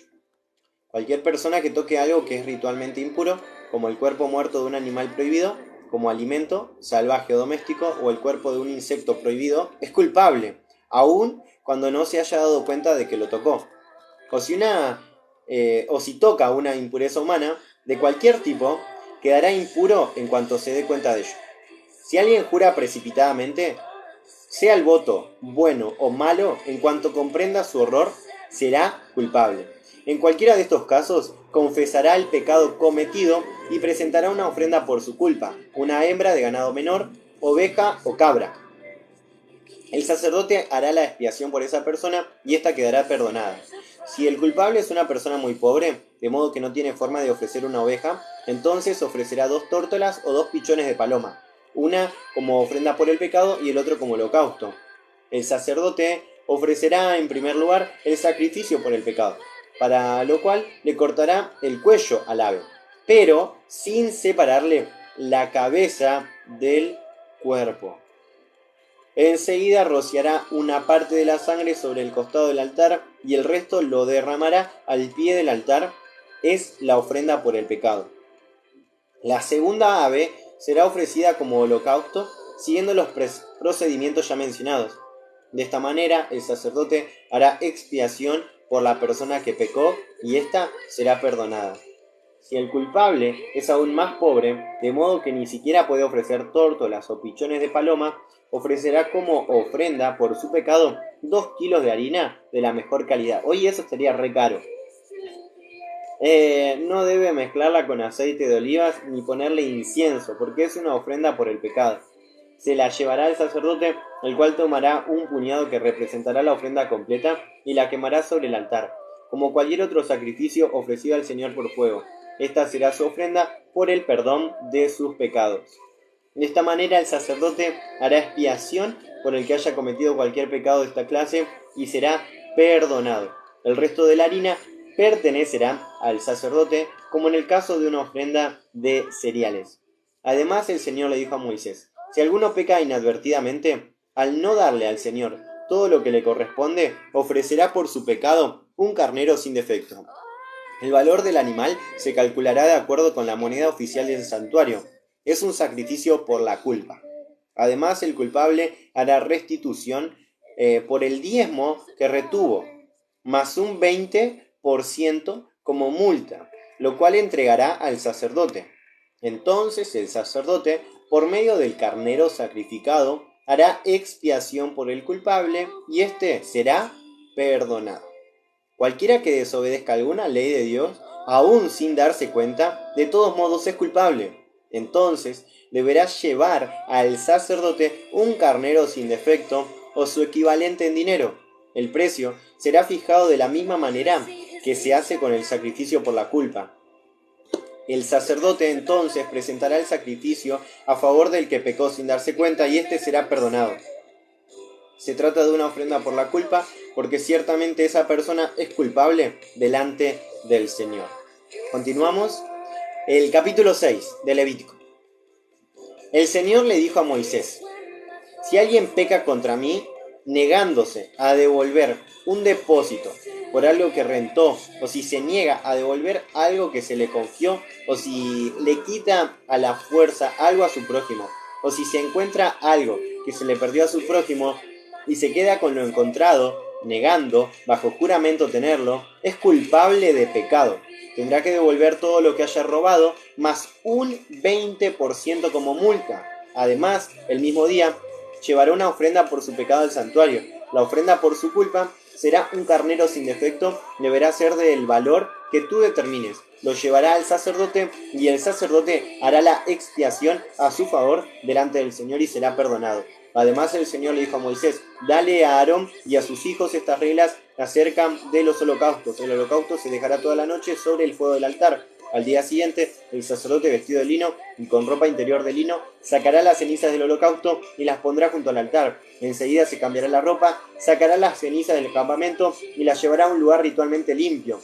Cualquier persona que toque algo que es ritualmente impuro, como el cuerpo muerto de un animal prohibido, como alimento, salvaje o doméstico, o el cuerpo de un insecto prohibido, es culpable, aun cuando no se haya dado cuenta de que lo tocó. O si toca una impureza humana, de cualquier tipo, quedará impuro en cuanto se dé cuenta de ello. Si alguien jura precipitadamente, sea el voto bueno o malo, en cuanto comprenda su horror, será culpable. En cualquiera de estos casos, confesará el pecado cometido y presentará una ofrenda por su culpa, una hembra de ganado menor, oveja o cabra. El sacerdote hará la expiación por esa persona y ésta quedará perdonada. Si el culpable es una persona muy pobre, de modo que no tiene forma de ofrecer una oveja, entonces ofrecerá 2 tórtolas o 2 pichones de paloma, una como ofrenda por el pecado y el otro como holocausto. El sacerdote ofrecerá en primer lugar el sacrificio por el pecado, para lo cual le cortará el cuello al ave, pero sin separarle la cabeza del cuerpo. Enseguida rociará una parte de la sangre sobre el costado del altar y el resto lo derramará al pie del altar. Es la ofrenda por el pecado. La segunda ave será ofrecida como holocausto siguiendo los procedimientos ya mencionados. De esta manera el sacerdote hará expiación por la persona que pecó y ésta será perdonada. Si el culpable es aún más pobre, de modo que ni siquiera puede ofrecer tórtolas o pichones de paloma, ofrecerá como ofrenda por su pecado 2 kilos de harina de la mejor calidad. Oye, eso sería re caro. No debe mezclarla con aceite de olivas ni ponerle incienso, porque es una ofrenda por el pecado. Se la llevará el sacerdote, el cual tomará un puñado que representará la ofrenda completa y la quemará sobre el altar, como cualquier otro sacrificio ofrecido al Señor por fuego. Esta será su ofrenda por el perdón de sus pecados. De esta manera el sacerdote hará expiación por el que haya cometido cualquier pecado de esta clase y será perdonado. El resto de la harina pertenecerá al sacerdote, como en el caso de una ofrenda de cereales. Además, el Señor le dijo a Moisés: si alguno peca inadvertidamente, al no darle al Señor todo lo que le corresponde, ofrecerá por su pecado un carnero sin defecto. El valor del animal se calculará de acuerdo con la moneda oficial del santuario. Es un sacrificio por la culpa. Además, el culpable hará restitución por el diezmo que retuvo, más un 20% como multa, lo cual entregará al sacerdote. Entonces el sacerdote, por medio del carnero sacrificado, hará expiación por el culpable y éste será perdonado. Cualquiera que desobedezca alguna ley de Dios, aún sin darse cuenta, de todos modos es culpable. Entonces deberá llevar al sacerdote un carnero sin defecto o su equivalente en dinero. El precio será fijado de la misma manera que se hace con el sacrificio por la culpa. El sacerdote entonces presentará el sacrificio a favor del que pecó sin darse cuenta y éste será perdonado. Se trata de una ofrenda por la culpa, porque ciertamente esa persona es culpable delante del Señor. Continuamos. El capítulo 6 de Levítico. El Señor le dijo a Moisés: si alguien peca contra mí, negándose a devolver un depósito por algo que rentó, o si se niega a devolver algo que se le confió, o si le quita a la fuerza algo a su prójimo, o si se encuentra algo que se le perdió a su prójimo y se queda con lo encontrado, negando bajo juramento tenerlo, es culpable de pecado. Tendrá que devolver todo lo que haya robado, más un 20% como multa. Además, el mismo día, llevará una ofrenda por su pecado al santuario. La ofrenda por su culpa será un carnero sin defecto, deberá ser del valor que tú determines. Lo llevará al sacerdote y el sacerdote hará la expiación a su favor delante del Señor y será perdonado. Además, el Señor le dijo a Moisés: dale a Aarón y a sus hijos estas reglas acerca de los holocaustos. El holocausto se dejará toda la noche sobre el fuego del altar. Al día siguiente, el sacerdote, vestido de lino y con ropa interior de lino, sacará las cenizas del holocausto y las pondrá junto al altar. Enseguida se cambiará la ropa, sacará las cenizas del campamento y las llevará a un lugar ritualmente limpio.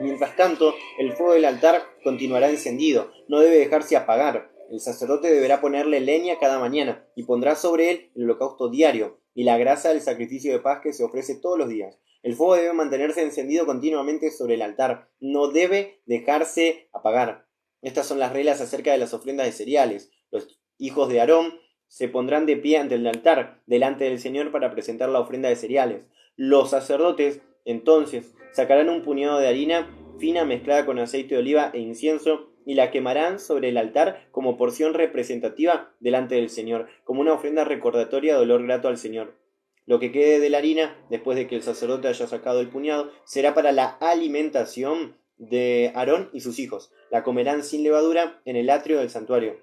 Mientras tanto, el fuego del altar continuará encendido, no debe dejarse apagar. El sacerdote deberá ponerle leña cada mañana y pondrá sobre él el holocausto diario y la grasa del sacrificio de paz que se ofrece todos los días. El fuego debe mantenerse encendido continuamente sobre el altar, no debe dejarse apagar. Estas son las reglas acerca de las ofrendas de cereales. Los hijos de Aarón se pondrán de pie ante el altar, delante del Señor, para presentar la ofrenda de cereales. Los sacerdotes, entonces, sacarán un puñado de harina fina mezclada con aceite de oliva e incienso y la quemarán sobre el altar como porción representativa delante del Señor, como una ofrenda recordatoria de olor grato al Señor. Lo que quede de la harina, después de que el sacerdote haya sacado el puñado, será para la alimentación de Aarón y sus hijos. La comerán sin levadura en el atrio del santuario.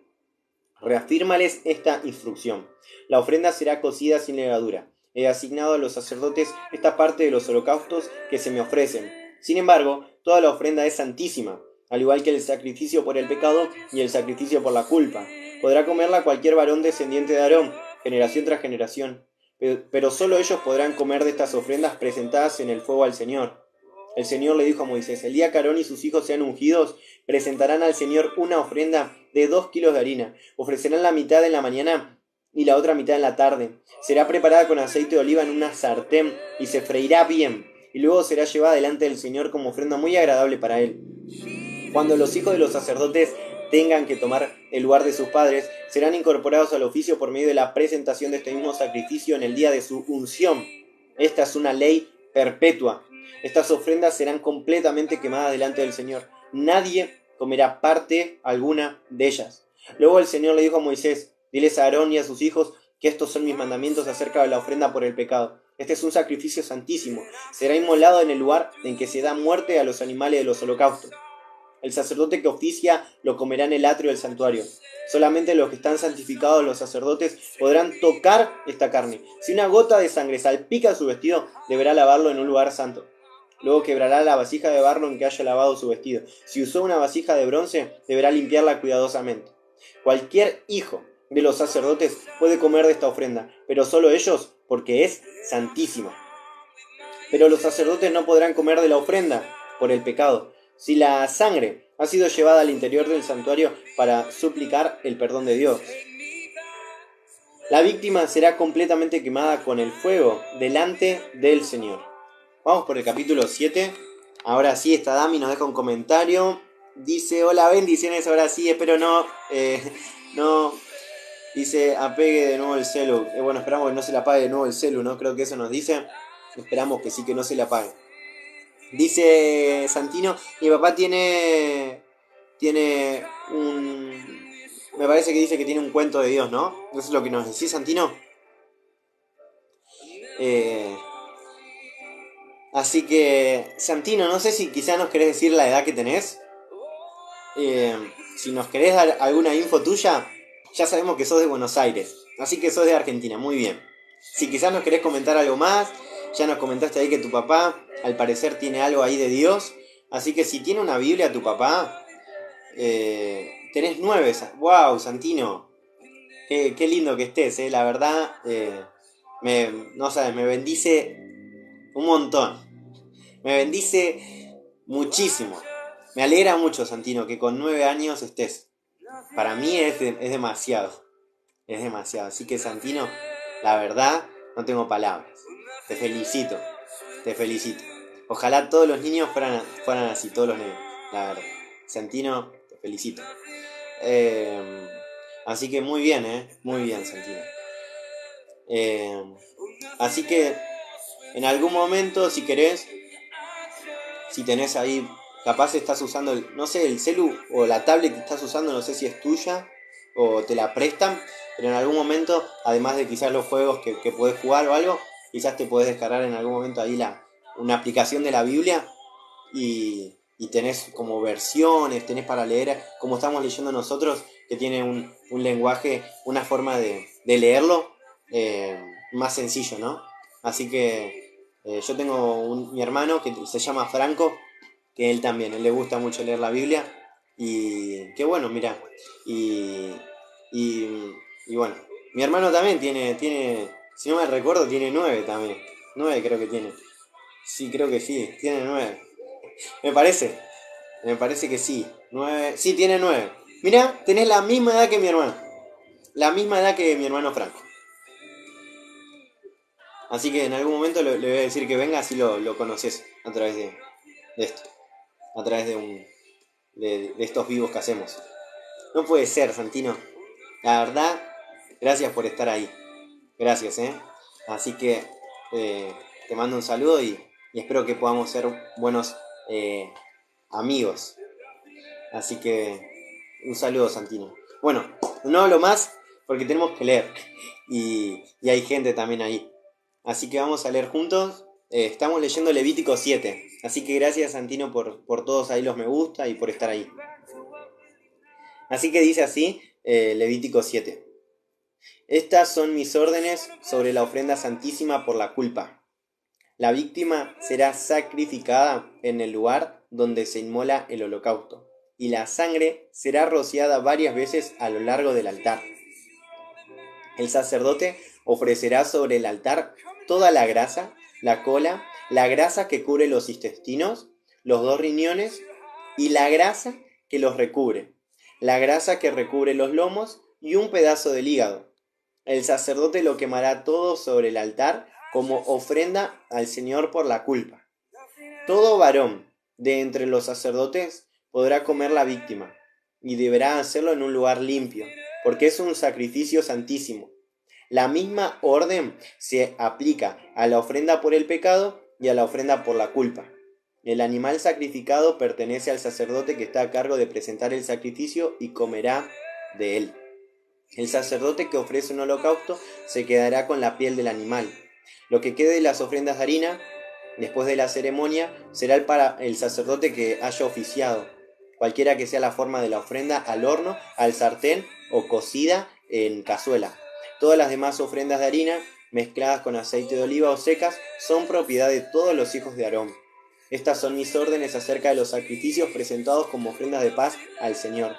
Reafírmales esta instrucción: la ofrenda será cocida sin levadura. He asignado a los sacerdotes esta parte de los holocaustos que se me ofrecen. Sin embargo, toda la ofrenda es santísima, al igual que el sacrificio por el pecado y el sacrificio por la culpa. Podrá comerla cualquier varón descendiente de Aarón, generación tras generación, pero solo ellos podrán comer de estas ofrendas presentadas en el fuego al Señor. El Señor le dijo a Moisés: el día que Aarón y sus hijos sean ungidos, presentarán al Señor una ofrenda de 2 kilos de harina. Ofrecerán la mitad en la mañana y la otra mitad en la tarde. Será preparada con aceite de oliva en una sartén y se freirá bien, y luego será llevada delante del Señor como ofrenda muy agradable para él. Cuando los hijos de los sacerdotes tengan que tomar el lugar de sus padres, serán incorporados al oficio por medio de la presentación de este mismo sacrificio en el día de su unción. Esta es una ley perpetua. Estas ofrendas serán completamente quemadas delante del Señor. Nadie comerá parte alguna de ellas. Luego el Señor le dijo a Moisés: diles a Aarón y a sus hijos que estos son mis mandamientos acerca de la ofrenda por el pecado. Este es un sacrificio santísimo. Será inmolado en el lugar en que se da muerte a los animales de los holocaustos. El sacerdote que oficia lo comerá en el atrio del santuario. Solamente los que están santificados, los sacerdotes, podrán tocar esta carne. Si una gota de sangre salpica su vestido, deberá lavarlo en un lugar santo. Luego quebrará la vasija de barro en que haya lavado su vestido. Si usó una vasija de bronce, deberá limpiarla cuidadosamente. Cualquier hijo de los sacerdotes puede comer de esta ofrenda, pero solo ellos, porque es santísima. Pero los sacerdotes no podrán comer de la ofrenda por el pecado. Si la sangre ha sido llevada al interior del santuario para suplicar el perdón de Dios, la víctima será completamente quemada con el fuego delante del Señor. Vamos por el capítulo 7. Ahora sí, esta Dami nos deja un comentario. Dice, hola, bendiciones, ahora sí, espero no, dice, apegue de nuevo el celu. Bueno, esperamos que no se le apague de nuevo el celu, ¿no? Creo que eso nos dice. Esperamos que sí, que no se le apague. Dice Santino, mi papá tiene un... Me parece que dice que tiene un cuento de Dios, ¿no? ¿Eso es lo que nos decís, Santino? Así que, Santino, no sé si quizás nos querés decir la edad que tenés. Si nos querés dar alguna info tuya, ya sabemos que sos de Buenos Aires. Así que sos de Argentina, muy bien. Si quizás nos querés comentar algo más, ya nos comentaste ahí que tu papá, al parecer, tiene algo ahí de Dios. Así que si tiene una Biblia tu papá, tenés 9. ¡Wow, Santino! Qué lindo que estés, la verdad, no sabes, me bendice un montón. Me bendice muchísimo. Me alegra mucho, Santino, que con 9 años estés. Para mí es demasiado. Es demasiado. Así que, Santino, la verdad, no tengo palabras. Te felicito. Te felicito. Ojalá todos los niños fueran así, todos los niños. La verdad. Santino, te felicito. Así que muy bien, muy bien, Santino. Así que en algún momento, si querés, si tenés ahí, capaz estás usando, no sé, el celu o la tablet que estás usando, no sé si es tuya o te la prestan, pero en algún momento, además de quizás los juegos que podés jugar o algo, quizás te podés descargar en algún momento ahí una aplicación de la Biblia y tenés como versiones, tenés para leer, como estamos leyendo nosotros, que tiene un lenguaje, una forma de leerlo más sencillo, ¿no? Así que yo tengo mi hermano que se llama Franco, que él también, él le gusta mucho leer la Biblia, y qué bueno, mira, y, y bueno, mi hermano también tiene, si no me recuerdo, tiene 9 también, 9 creo que tiene, sí, creo que sí, tiene 9. Me parece que sí. 9. Sí, tiene 9. Mira, tenés la misma edad que mi hermano. La misma edad que mi hermano Franco. Así que en algún momento le voy a decir que venga, así lo conoces a través de esto. A través de estos vivos que hacemos. No puede ser, Santino. La verdad, gracias por estar ahí. Gracias, Así que te mando un saludo y espero que podamos ser buenos amigos. Así que un saludo, Santino. Bueno, no hablo más porque tenemos que leer. Y hay gente también ahí. Así que vamos a leer juntos. Estamos leyendo Levítico 7. Así que gracias, Santino, por todos ahí los me gusta y por estar ahí. Así que dice así, Levítico 7. Estas son mis órdenes sobre la ofrenda santísima por la culpa. La víctima será sacrificada en el lugar donde se inmola el holocausto, y la sangre será rociada varias veces a lo largo del altar. El sacerdote ofrecerá sobre el altar toda la grasa, la cola, la grasa que cubre los intestinos, los 2 riñones y la grasa que los recubre, la grasa que recubre los lomos y un pedazo del hígado. El sacerdote lo quemará todo sobre el altar como ofrenda al Señor por la culpa. Todo varón de entre los sacerdotes podrá comer la víctima, y deberá hacerlo en un lugar limpio, porque es un sacrificio santísimo. La misma orden se aplica a la ofrenda por el pecado y a la ofrenda por la culpa. El animal sacrificado pertenece al sacerdote que está a cargo de presentar el sacrificio y comerá de él. El sacerdote que ofrece un holocausto se quedará con la piel del animal. Lo que quede de las ofrendas de harina, después de la ceremonia, será para el sacerdote que haya oficiado, cualquiera que sea la forma de la ofrenda, al horno, al sartén o cocida en cazuela. Todas las demás ofrendas de harina, mezcladas con aceite de oliva o secas, son propiedad de todos los hijos de Aarón. Estas son mis órdenes acerca de los sacrificios presentados como ofrendas de paz al Señor.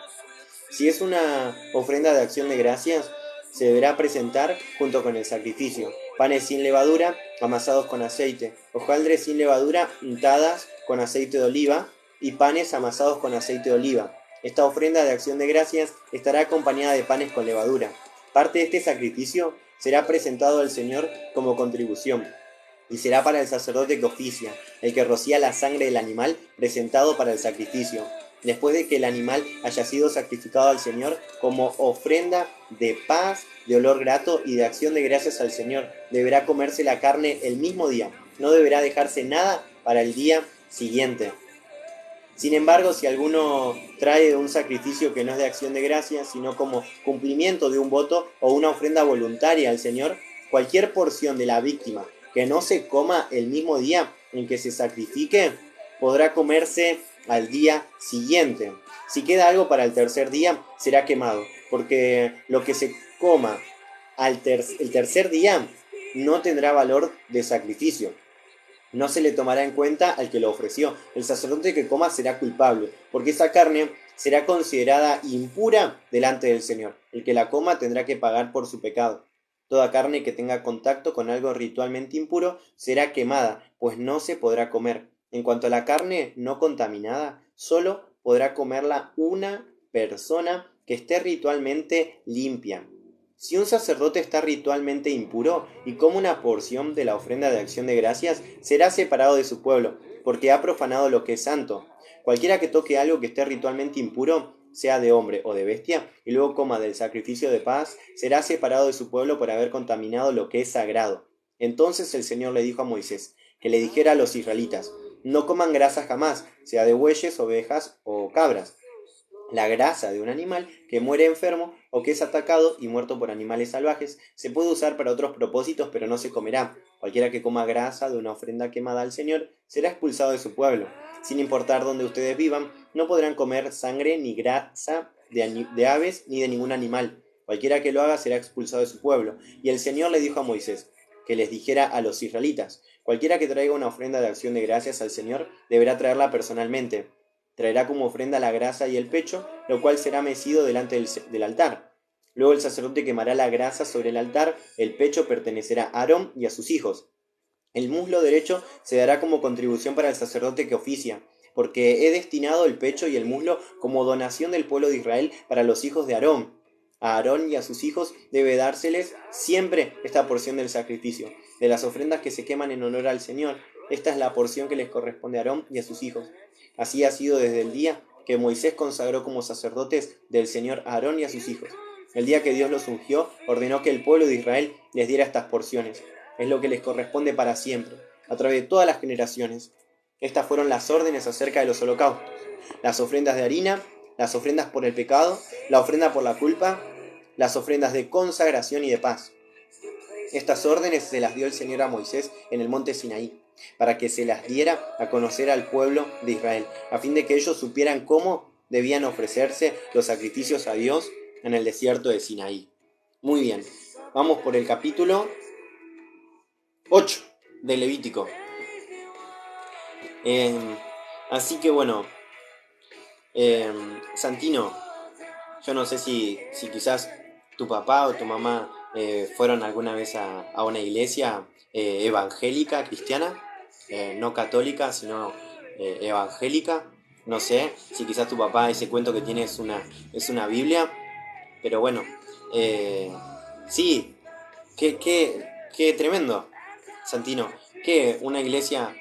Si es una ofrenda de acción de gracias, se deberá presentar junto con el sacrificio: panes sin levadura, amasados con aceite, hojaldres sin levadura, untadas con aceite de oliva y panes amasados con aceite de oliva. Esta ofrenda de acción de gracias estará acompañada de panes con levadura. Parte de este sacrificio será presentado al Señor como contribución, y será para el sacerdote que oficia, el que rocía la sangre del animal presentado para el sacrificio, después de que el animal haya sido sacrificado al Señor como ofrenda de paz, de olor grato y de acción de gracias al Señor. Deberá comerse la carne el mismo día, no deberá dejarse nada para el día siguiente. Sin embargo, si alguno trae un sacrificio que no es de acción de gracias, sino como cumplimiento de un voto o una ofrenda voluntaria al Señor, cualquier porción de la víctima que no se coma el mismo día en que se sacrifique, podrá comerse al día siguiente. Si queda algo para el tercer día, será quemado, porque lo que se coma el tercer día no tendrá valor de sacrificio. No se le tomará en cuenta al que lo ofreció. El sacerdote que coma será culpable, porque esa carne será considerada impura delante del Señor. El que la coma tendrá que pagar por su pecado. Toda carne que tenga contacto con algo ritualmente impuro será quemada, pues no se podrá comer. En cuanto a la carne no contaminada, solo podrá comerla una persona que esté ritualmente limpia. Si un sacerdote está ritualmente impuro y come una porción de la ofrenda de acción de gracias, será separado de su pueblo, porque ha profanado lo que es santo. Cualquiera que toque algo que esté ritualmente impuro, sea de hombre o de bestia, y luego coma del sacrificio de paz, será separado de su pueblo por haber contaminado lo que es sagrado. Entonces el Señor le dijo a Moisés, que le dijera a los israelitas, no coman grasa jamás, sea de bueyes, ovejas o cabras. La grasa de un animal que muere enfermo o que es atacado y muerto por animales salvajes se puede usar para otros propósitos, pero no se comerá. Cualquiera que coma grasa de una ofrenda quemada al Señor será expulsado de su pueblo. Sin importar dónde ustedes vivan, no podrán comer sangre ni grasa de aves ni de ningún animal. Cualquiera que lo haga será expulsado de su pueblo. Y el Señor le dijo a Moisés que les dijera a los israelitas, cualquiera que traiga una ofrenda de acción de gracias al Señor deberá traerla personalmente. Traerá como ofrenda la grasa y el pecho, lo cual será mecido delante del altar. Luego el sacerdote quemará la grasa sobre el altar, el pecho pertenecerá a Aarón y a sus hijos. El muslo derecho se dará como contribución para el sacerdote que oficia, porque he destinado el pecho y el muslo como donación del pueblo de Israel para los hijos de Aarón. A Aarón y a sus hijos debe dárseles siempre esta porción del sacrificio, de las ofrendas que se queman en honor al Señor. Esta es la porción que les corresponde a Aarón y a sus hijos. Así ha sido desde el día que Moisés consagró como sacerdotes del Señor a Aarón y a sus hijos. El día que Dios los ungió, ordenó que el pueblo de Israel les diera estas porciones. Es lo que les corresponde para siempre, a través de todas las generaciones. Estas fueron las órdenes acerca de los holocaustos, las ofrendas de harina, las ofrendas por el pecado, la ofrenda por la culpa, las ofrendas de consagración y de paz. Estas órdenes se las dio el Señor a Moisés en el monte Sinaí, para que se las diera a conocer al pueblo de Israel, a fin de que ellos supieran cómo debían ofrecerse los sacrificios a Dios en el desierto de Sinaí. Muy bien, vamos por el capítulo 8 de Levítico. Así que bueno, Santino, yo no sé si quizás tu papá o tu mamá fueron alguna vez a una iglesia evangélica, cristiana, no católica, sino evangélica. No sé si quizás tu papá ese cuento que tiene es una Biblia, pero bueno, sí, qué tremendo, Santino. ¿Qué? ¿Una iglesia,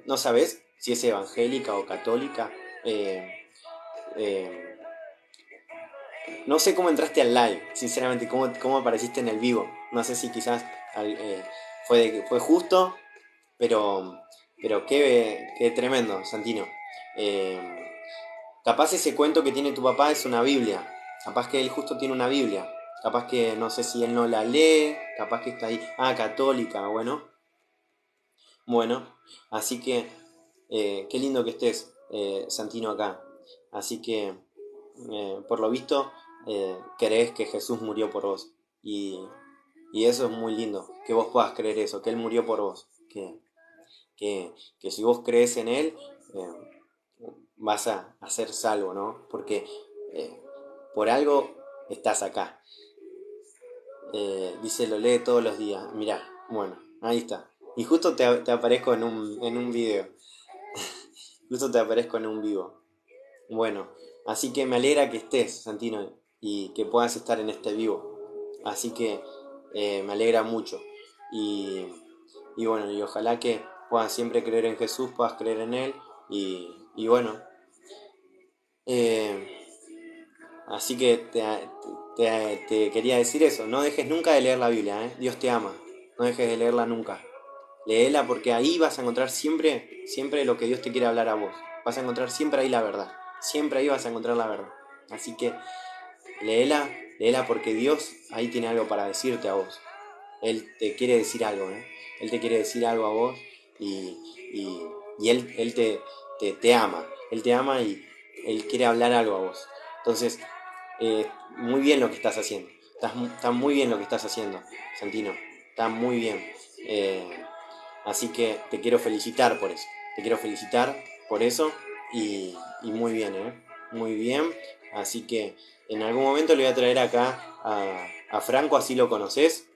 no sabes si es evangélica o católica? Eh, eh, no sé cómo entraste al live, sinceramente, cómo apareciste en el vivo. No sé si quizás fue justo, pero, pero qué tremendo, Santino. Eh, Capaz ese cuento que tiene tu papá es una Biblia. Capaz que él justo tiene una Biblia. Capaz que no sé si él no la lee. Capaz que está ahí. Ah, católica, bueno. Bueno, así que qué lindo que estés, Santino, acá. Así que, por lo visto, crees que Jesús murió por vos. Y eso es muy lindo, que vos puedas creer eso, que Él murió por vos. Que si vos crees en Él, vas a ser salvo, ¿no? Porque eh, por algo estás acá. Dice, lo lee todos los días. Mirá, bueno, ahí está. Y justo te aparezco en un video. incluso te aparezco en un vivo. Bueno, así que me alegra que estés, Santino, y que puedas estar en este vivo. Así que me alegra mucho. Y, y bueno, y ojalá que puedas siempre creer en Jesús, puedas creer en Él. Y bueno, eh, así que te quería decir eso, no dejes nunca de leer la Biblia, ¿eh? Dios te ama, no dejes de leerla nunca. Léela porque ahí vas a encontrar siempre, siempre lo que Dios te quiere hablar a vos. Vas a encontrar siempre ahí la verdad, siempre ahí vas a encontrar la verdad. Así que léela, léela porque Dios ahí tiene algo para decirte a vos. Él te quiere decir algo, ¿eh? Él te quiere decir algo a vos y, y, y él te ama. Él te ama y Él quiere hablar algo a vos. Entonces, muy bien lo que estás haciendo. Está muy bien lo que estás haciendo, Santino. Está muy bien. Eh, Así que te quiero felicitar por eso. Te quiero felicitar por eso y muy bien, ¿eh? Muy bien. Así que en algún momento le voy a traer acá a Franco, así lo conoces,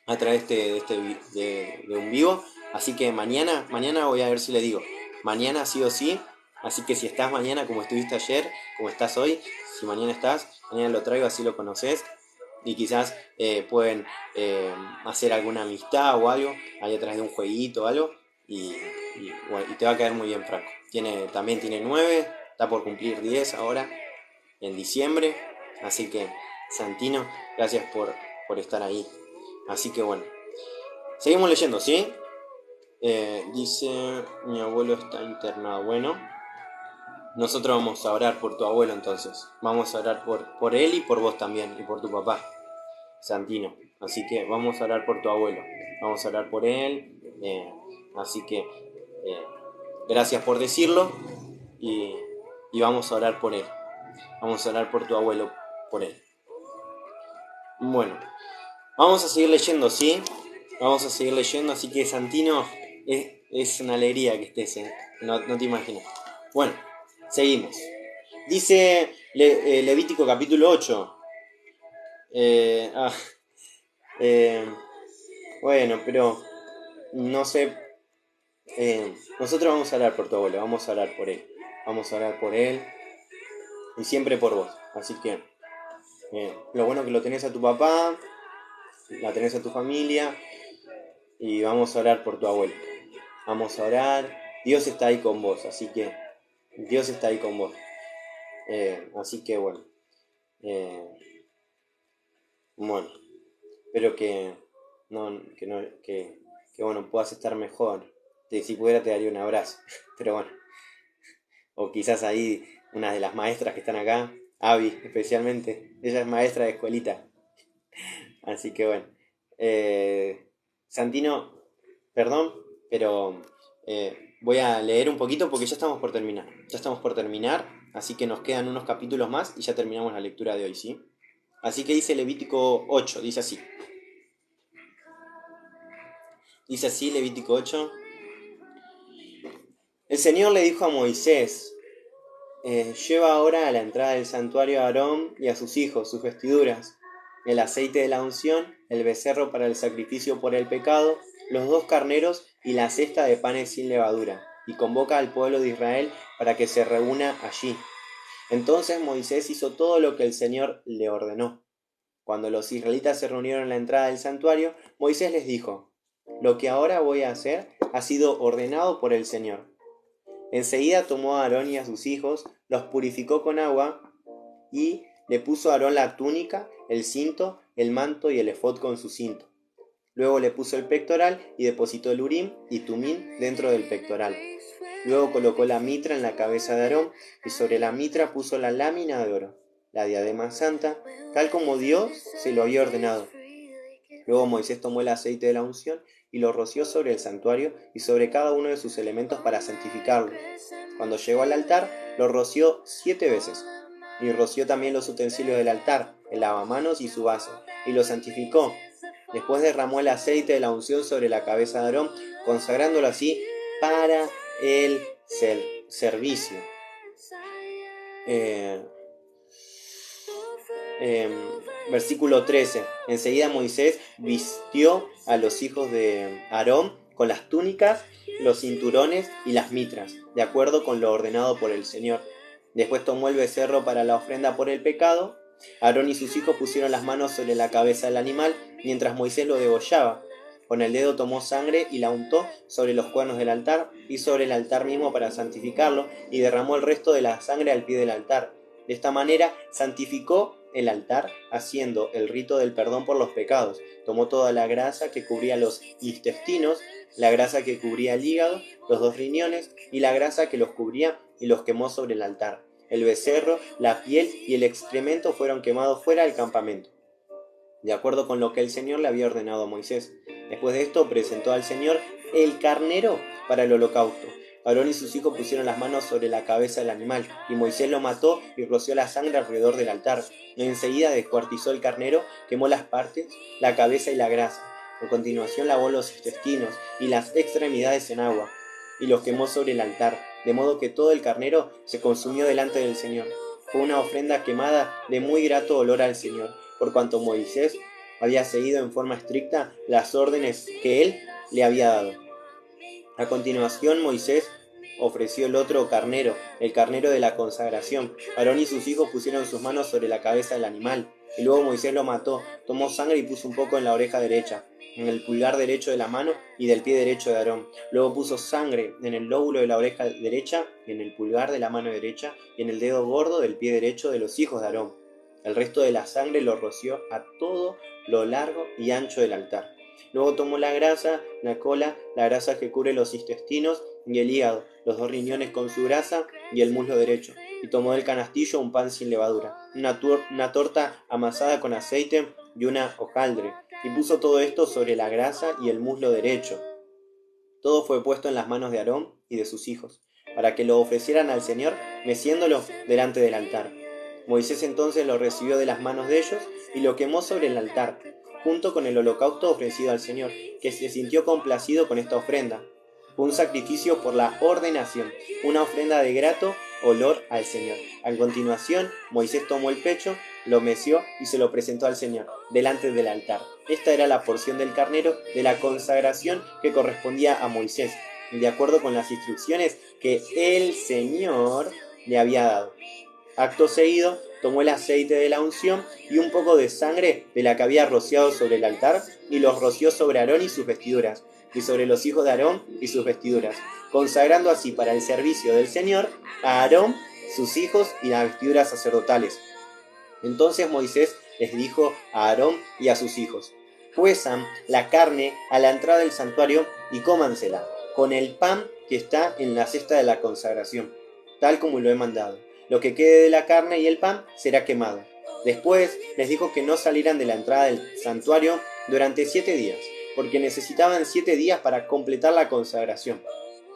a través de un vivo. Así que mañana voy a ver si le digo. Mañana sí o sí. Así que si estás mañana como estuviste ayer, como estás hoy, si mañana estás, mañana lo traigo así lo conoces. Y quizás pueden hacer alguna amistad o algo, ahí a través de un jueguito o algo. Bueno, y te va a caer muy bien, Franco. También tiene 9, está por cumplir 10 ahora, en diciembre. Así que, Santino, gracias por estar ahí. Así que bueno, seguimos leyendo, ¿sí? Dice, mi abuelo está internado. Bueno, nosotros vamos a orar por tu abuelo entonces. Vamos a orar por él y por vos también, y por tu papá, Santino. Así que vamos a orar por tu abuelo. Vamos a orar por él. Así que gracias por decirlo y, y vamos a orar por él. Vamos a orar por tu abuelo, por él. Bueno, vamos a seguir leyendo, ¿sí? Vamos a seguir leyendo, así que Santino, es una alegría que estés, ¿eh? No te imaginas. Bueno, seguimos. Dice Levítico capítulo 8. Eh, ah, eh, bueno, pero no sé. Nosotros vamos a orar por tu abuelo, vamos a orar por él. Vamos a orar por él y siempre por vos. Así que lo bueno que lo tenés a tu papá, la tenés a tu familia y vamos a orar por tu abuelo. Vamos a orar. Dios está ahí con vos, así que Dios está ahí con vos. Así que bueno. eh, bueno, espero que bueno, puedas estar mejor. Si pudiera te daría un abrazo. Pero bueno. O quizás ahí una de las maestras que están acá, Avi especialmente. Ella es maestra de escuelita. Así que bueno. Santino, perdón, pero voy a leer un poquito porque ya estamos por terminar. Ya estamos por terminar, así que nos quedan unos capítulos más y ya terminamos la lectura de hoy, ¿sí? Así que dice Levítico 8, dice así. Dice así Levítico 8. El Señor le dijo a Moisés, lleva ahora a la entrada del santuario a Aarón y a sus hijos sus vestiduras, el aceite de la unción, el becerro para el sacrificio por el pecado, los 2 carneros y la cesta de panes sin levadura, y convoca al pueblo de Israel para que se reúna allí. Entonces Moisés hizo todo lo que el Señor le ordenó. Cuando los israelitas se reunieron en la entrada del santuario, Moisés les dijo, lo que ahora voy a hacer ha sido ordenado por el Señor. Enseguida tomó a Aarón y a sus hijos, los purificó con agua y le puso a Aarón la túnica, el cinto, el manto y el efod con su cinto. Luego le puso el pectoral y depositó el urim y tumín dentro del pectoral. Luego colocó la mitra en la cabeza de Aarón y sobre la mitra puso la lámina de oro, la diadema santa, tal como Dios se lo había ordenado. Luego Moisés tomó el aceite de la unción y lo roció sobre el santuario y sobre cada uno de sus elementos para santificarlo. Cuando llegó al altar, lo roció 7 veces. Y roció también los utensilios del altar, el lavamanos y su vaso, y lo santificó. Después derramó el aceite de la unción sobre la cabeza de Aarón, consagrándolo así para el servicio. Versículo 13. Enseguida Moisés vistió a los hijos de Aarón con las túnicas, los cinturones y las mitras, de acuerdo con lo ordenado por el Señor. Después tomó el becerro para la ofrenda por el pecado. Aarón y sus hijos pusieron las manos sobre la cabeza del animal mientras Moisés lo degollaba. Con el dedo tomó sangre y la untó sobre los cuernos del altar y sobre el altar mismo para santificarlo, y derramó el resto de la sangre al pie del altar. De esta manera santificó el altar, haciendo el rito del perdón por los pecados. Tomó toda la grasa que cubría los intestinos, la grasa que cubría el hígado, los 2 riñones y la grasa que los cubría, y los quemó sobre el altar. El becerro, la piel y el excremento fueron quemados fuera del campamento, de acuerdo con lo que el Señor le había ordenado a Moisés. Después de esto presentó al Señor el carnero para el holocausto. Aarón y sus hijos pusieron las manos sobre la cabeza del animal, y Moisés lo mató y roció la sangre alrededor del altar. Y enseguida descuartizó el carnero, quemó las partes, la cabeza y la grasa. A continuación lavó los intestinos y las extremidades en agua, y los quemó sobre el altar, de modo que todo el carnero se consumió delante del Señor. Fue una ofrenda quemada de muy grato olor al Señor, por cuanto Moisés había seguido en forma estricta las órdenes que él le había dado. A continuación Moisés ofreció el otro carnero, el carnero de la consagración. Aarón y sus hijos pusieron sus manos sobre la cabeza del animal, y luego Moisés lo mató, tomó sangre y puso un poco en la oreja derecha, en el pulgar derecho de la mano y del pie derecho de Aarón. Luego puso sangre en el lóbulo de la oreja derecha, en el pulgar de la mano derecha y en el dedo gordo del pie derecho de los hijos de Aarón. El resto de la sangre lo roció a todo lo largo y ancho del altar. Luego tomó la grasa, la cola, la grasa que cubre los intestinos y el hígado, los 2 riñones con su grasa y el muslo derecho, y tomó del canastillo un pan sin levadura, una torta amasada con aceite y una hojaldre, y puso todo esto sobre la grasa y el muslo derecho. Todo fue puesto en las manos de Aarón y de sus hijos, para que lo ofrecieran al Señor, meciéndolo delante del altar. Moisés entonces lo recibió de las manos de ellos y lo quemó sobre el altar, junto con el holocausto ofrecido al Señor, que se sintió complacido con esta ofrenda. Fue un sacrificio por la ordenación, una ofrenda de grato olor al Señor. A continuación, Moisés tomó el pecho, lo meció y se lo presentó al Señor, delante del altar. Esta era la porción del carnero de la consagración que correspondía a Moisés, de acuerdo con las instrucciones que el Señor le había dado. Acto seguido, tomó el aceite de la unción y un poco de sangre de la que había rociado sobre el altar, y los roció sobre Aarón y sus vestiduras, y sobre los hijos de Aarón y sus vestiduras, consagrando así para el servicio del Señor a Aarón, sus hijos y las vestiduras sacerdotales. Entonces Moisés les dijo a Aarón y a sus hijos: cuezan la carne a la entrada del santuario y cómansela, con el pan que está en la cesta de la consagración, tal como lo he mandado. Lo que quede de la carne y el pan será quemado. Después les dijo que no salieran de la entrada del santuario durante 7 días, porque necesitaban 7 días para completar la consagración.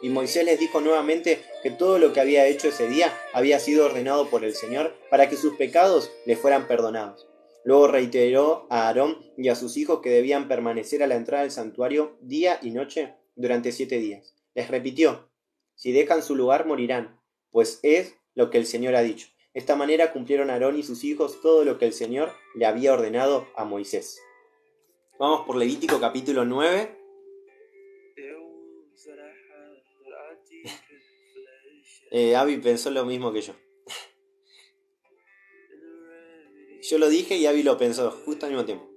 Y Moisés les dijo nuevamente que todo lo que había hecho ese día había sido ordenado por el Señor para que sus pecados le fueran perdonados. Luego reiteró a Aarón y a sus hijos que debían permanecer a la entrada del santuario día y noche durante 7 días. Les repitió: si dejan su lugar morirán, pues es lo que el Señor ha dicho. De esta manera cumplieron Aarón y sus hijos todo lo que el Señor le había ordenado a Moisés. Vamos por Levítico capítulo 9. Abby pensó lo mismo que yo. Yo lo dije y Abby lo pensó, justo al mismo tiempo.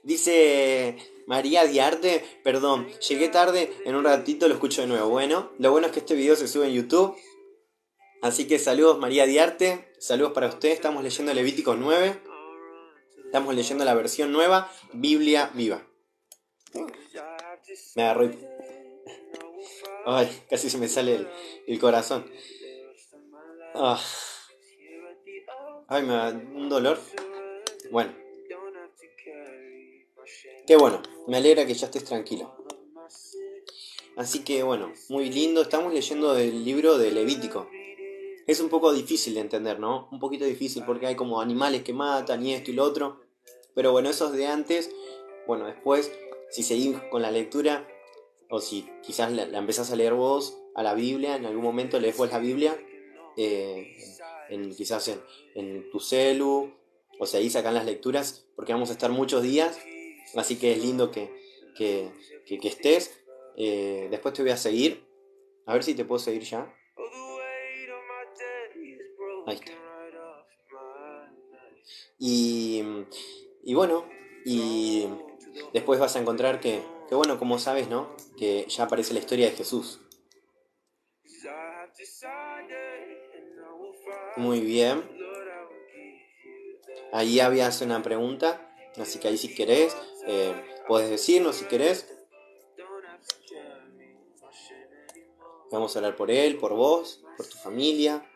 Dice María Diarte, perdón, llegué tarde, en un ratito lo escucho de nuevo. Bueno, lo bueno es que este video se sube en YouTube. Así que saludos María Diarte, saludos para usted. Estamos leyendo Levítico 9. Estamos leyendo la versión nueva, Biblia Viva. Me agarró y... Ay, casi se me sale el corazón. Ay, me da un dolor. Bueno. Qué bueno, me alegra que ya estés tranquilo. Así que bueno, muy lindo. Estamos leyendo el libro de Levítico. Es un poco difícil de entender, ¿no? Un poquito difícil porque hay como animales que matan y esto y lo otro. Pero bueno, esos de antes. Bueno, después, si seguís con la lectura, o si quizás la empezás a leer vos, a la Biblia, en algún momento lees vos la Biblia, quizás en tu celu, o sea, ahí sacan las lecturas, porque vamos a estar muchos días, así que es lindo que que estés. Después te voy a seguir. A ver si te puedo seguir ya. Ahí está. Y, y bueno, y después vas a encontrar que bueno, como sabes, ¿no? Que ya aparece la historia de Jesús. Muy bien. Ahí habías una pregunta, así que ahí si querés, podés decirnos si querés. Vamos a hablar por él, por vos, por tu familia.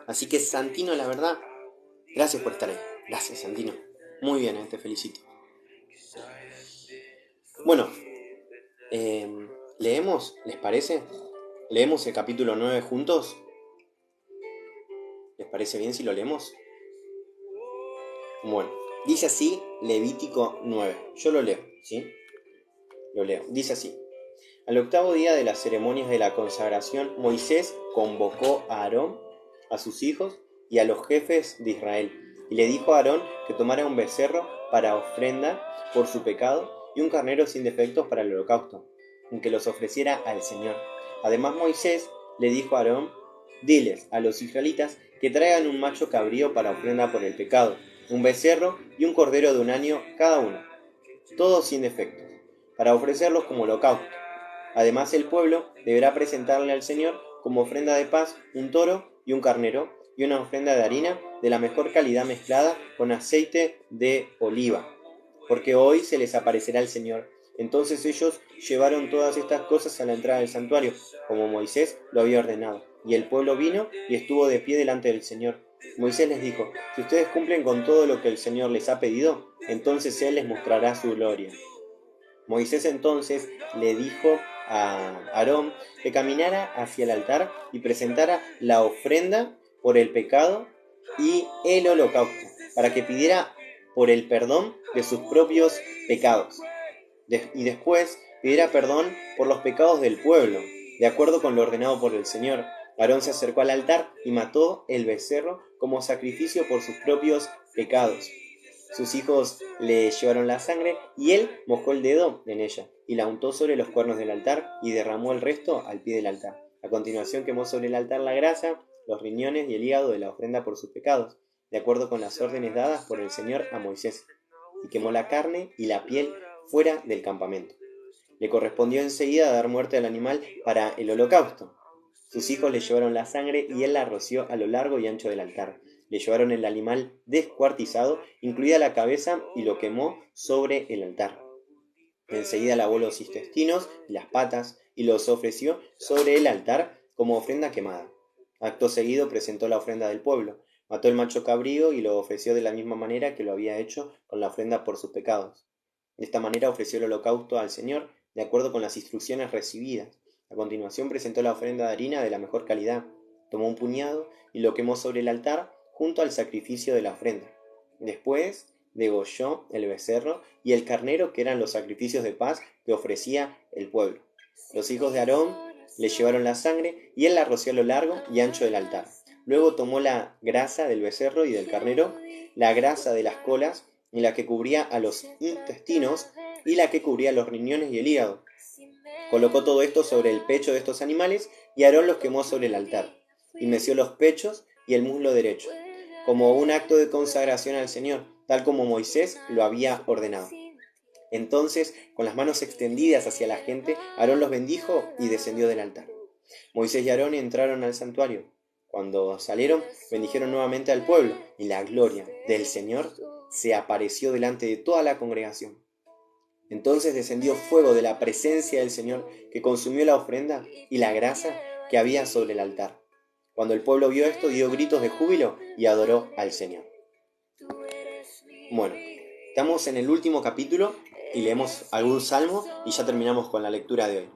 Así que Santino, la verdad, gracias por estar ahí. Gracias, Santino. Muy bien, te felicito. Bueno, ¿leemos? ¿Les parece? ¿Leemos el capítulo 9 juntos? ¿Les parece bien si lo leemos? Bueno, dice así Levítico 9. Yo lo leo, ¿sí? Lo leo. Dice así. Al octavo día de las ceremonias de la consagración, Moisés convocó a Aarón, a sus hijos y a los jefes de Israel, y le dijo a Aarón que tomara un becerro para ofrenda por su pecado y un carnero sin defectos para el holocausto, y que los ofreciera al Señor. Además Moisés le dijo a Aarón, diles a los israelitas que traigan un macho cabrío para ofrenda por el pecado, un becerro y un cordero de un año cada uno, todos sin defectos, para ofrecerlos como holocausto. Además el pueblo deberá presentarle al Señor como ofrenda de paz un toro y un carnero y una ofrenda de harina de la mejor calidad mezclada con aceite de oliva, porque hoy se les aparecerá el Señor. Entonces ellos llevaron todas estas cosas a la entrada del santuario, como Moisés lo había ordenado, y el pueblo vino y estuvo de pie delante del Señor. Moisés les dijo, si ustedes cumplen con todo lo que el Señor les ha pedido, entonces Él les mostrará su gloria. Moisés entonces le dijo a Aarón que caminara hacia el altar y presentara la ofrenda por el pecado y el holocausto, para que pidiera por el perdón de sus propios pecados. Y después pidiera perdón por los pecados del pueblo, de acuerdo con lo ordenado por el Señor. Aarón se acercó al altar y mató el becerro como sacrificio por sus propios pecados. Sus hijos le llevaron la sangre y él mojó el dedo en ella y la untó sobre los cuernos del altar y derramó el resto al pie del altar. A continuación quemó sobre el altar la grasa, los riñones y el hígado de la ofrenda por sus pecados, de acuerdo con las órdenes dadas por el Señor a Moisés, y quemó la carne y la piel fuera del campamento. Le correspondió enseguida dar muerte al animal para el holocausto. Sus hijos le llevaron la sangre y él la roció a lo largo y ancho del altar. Le llevaron el animal descuartizado, incluida la cabeza, y lo quemó sobre el altar. Enseguida lavó los intestinos y las patas y los ofreció sobre el altar como ofrenda quemada. Acto seguido presentó la ofrenda del pueblo. Mató el macho cabrío y lo ofreció de la misma manera que lo había hecho con la ofrenda por sus pecados. De esta manera ofreció el holocausto al Señor, de acuerdo con las instrucciones recibidas. A continuación presentó la ofrenda de harina de la mejor calidad. Tomó un puñado y lo quemó sobre el altar junto al sacrificio de la ofrenda. Después degolló el becerro y el carnero, que eran los sacrificios de paz que ofrecía el pueblo. Los hijos de Aarón le llevaron la sangre y él la roció a lo largo y ancho del altar. Luego tomó la grasa del becerro y del carnero, la grasa de las colas y la que cubría a los intestinos y la que cubría los riñones y el hígado. Colocó todo esto sobre el pecho de estos animales y Aarón los quemó sobre el altar, y meció los pechos y el muslo derecho, como un acto de consagración al Señor, tal como Moisés lo había ordenado. Entonces, con las manos extendidas hacia la gente, Aarón los bendijo y descendió del altar. Moisés y Aarón entraron al santuario. Cuando salieron, bendijeron nuevamente al pueblo, y la gloria del Señor se apareció delante de toda la congregación. Entonces descendió fuego de la presencia del Señor, que consumió la ofrenda y la grasa que había sobre el altar. Cuando el pueblo vio esto, dio gritos de júbilo y adoró al Señor. Bueno, estamos en el último capítulo y leemos algún salmo y ya terminamos con la lectura de hoy.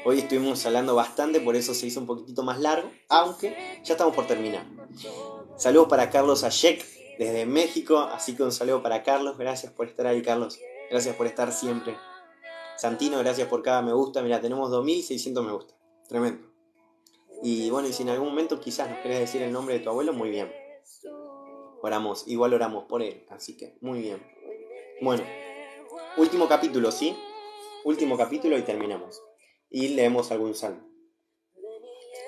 Hoy estuvimos hablando bastante, por eso se hizo un poquitito más largo, aunque ya estamos por terminar. Saludos para Carlos Ayek desde México, así que un saludo para Carlos. Gracias por estar ahí, Carlos. Gracias por estar siempre. Santino, gracias por cada me gusta. Mira, tenemos 2600 me gusta. Tremendo. Y bueno, y si en algún momento quizás nos querés decir el nombre de tu abuelo, muy bien. Igual oramos por él, así que muy bien. Bueno, último capítulo, ¿sí? último capítulo y terminamos. Y leemos algún salmo.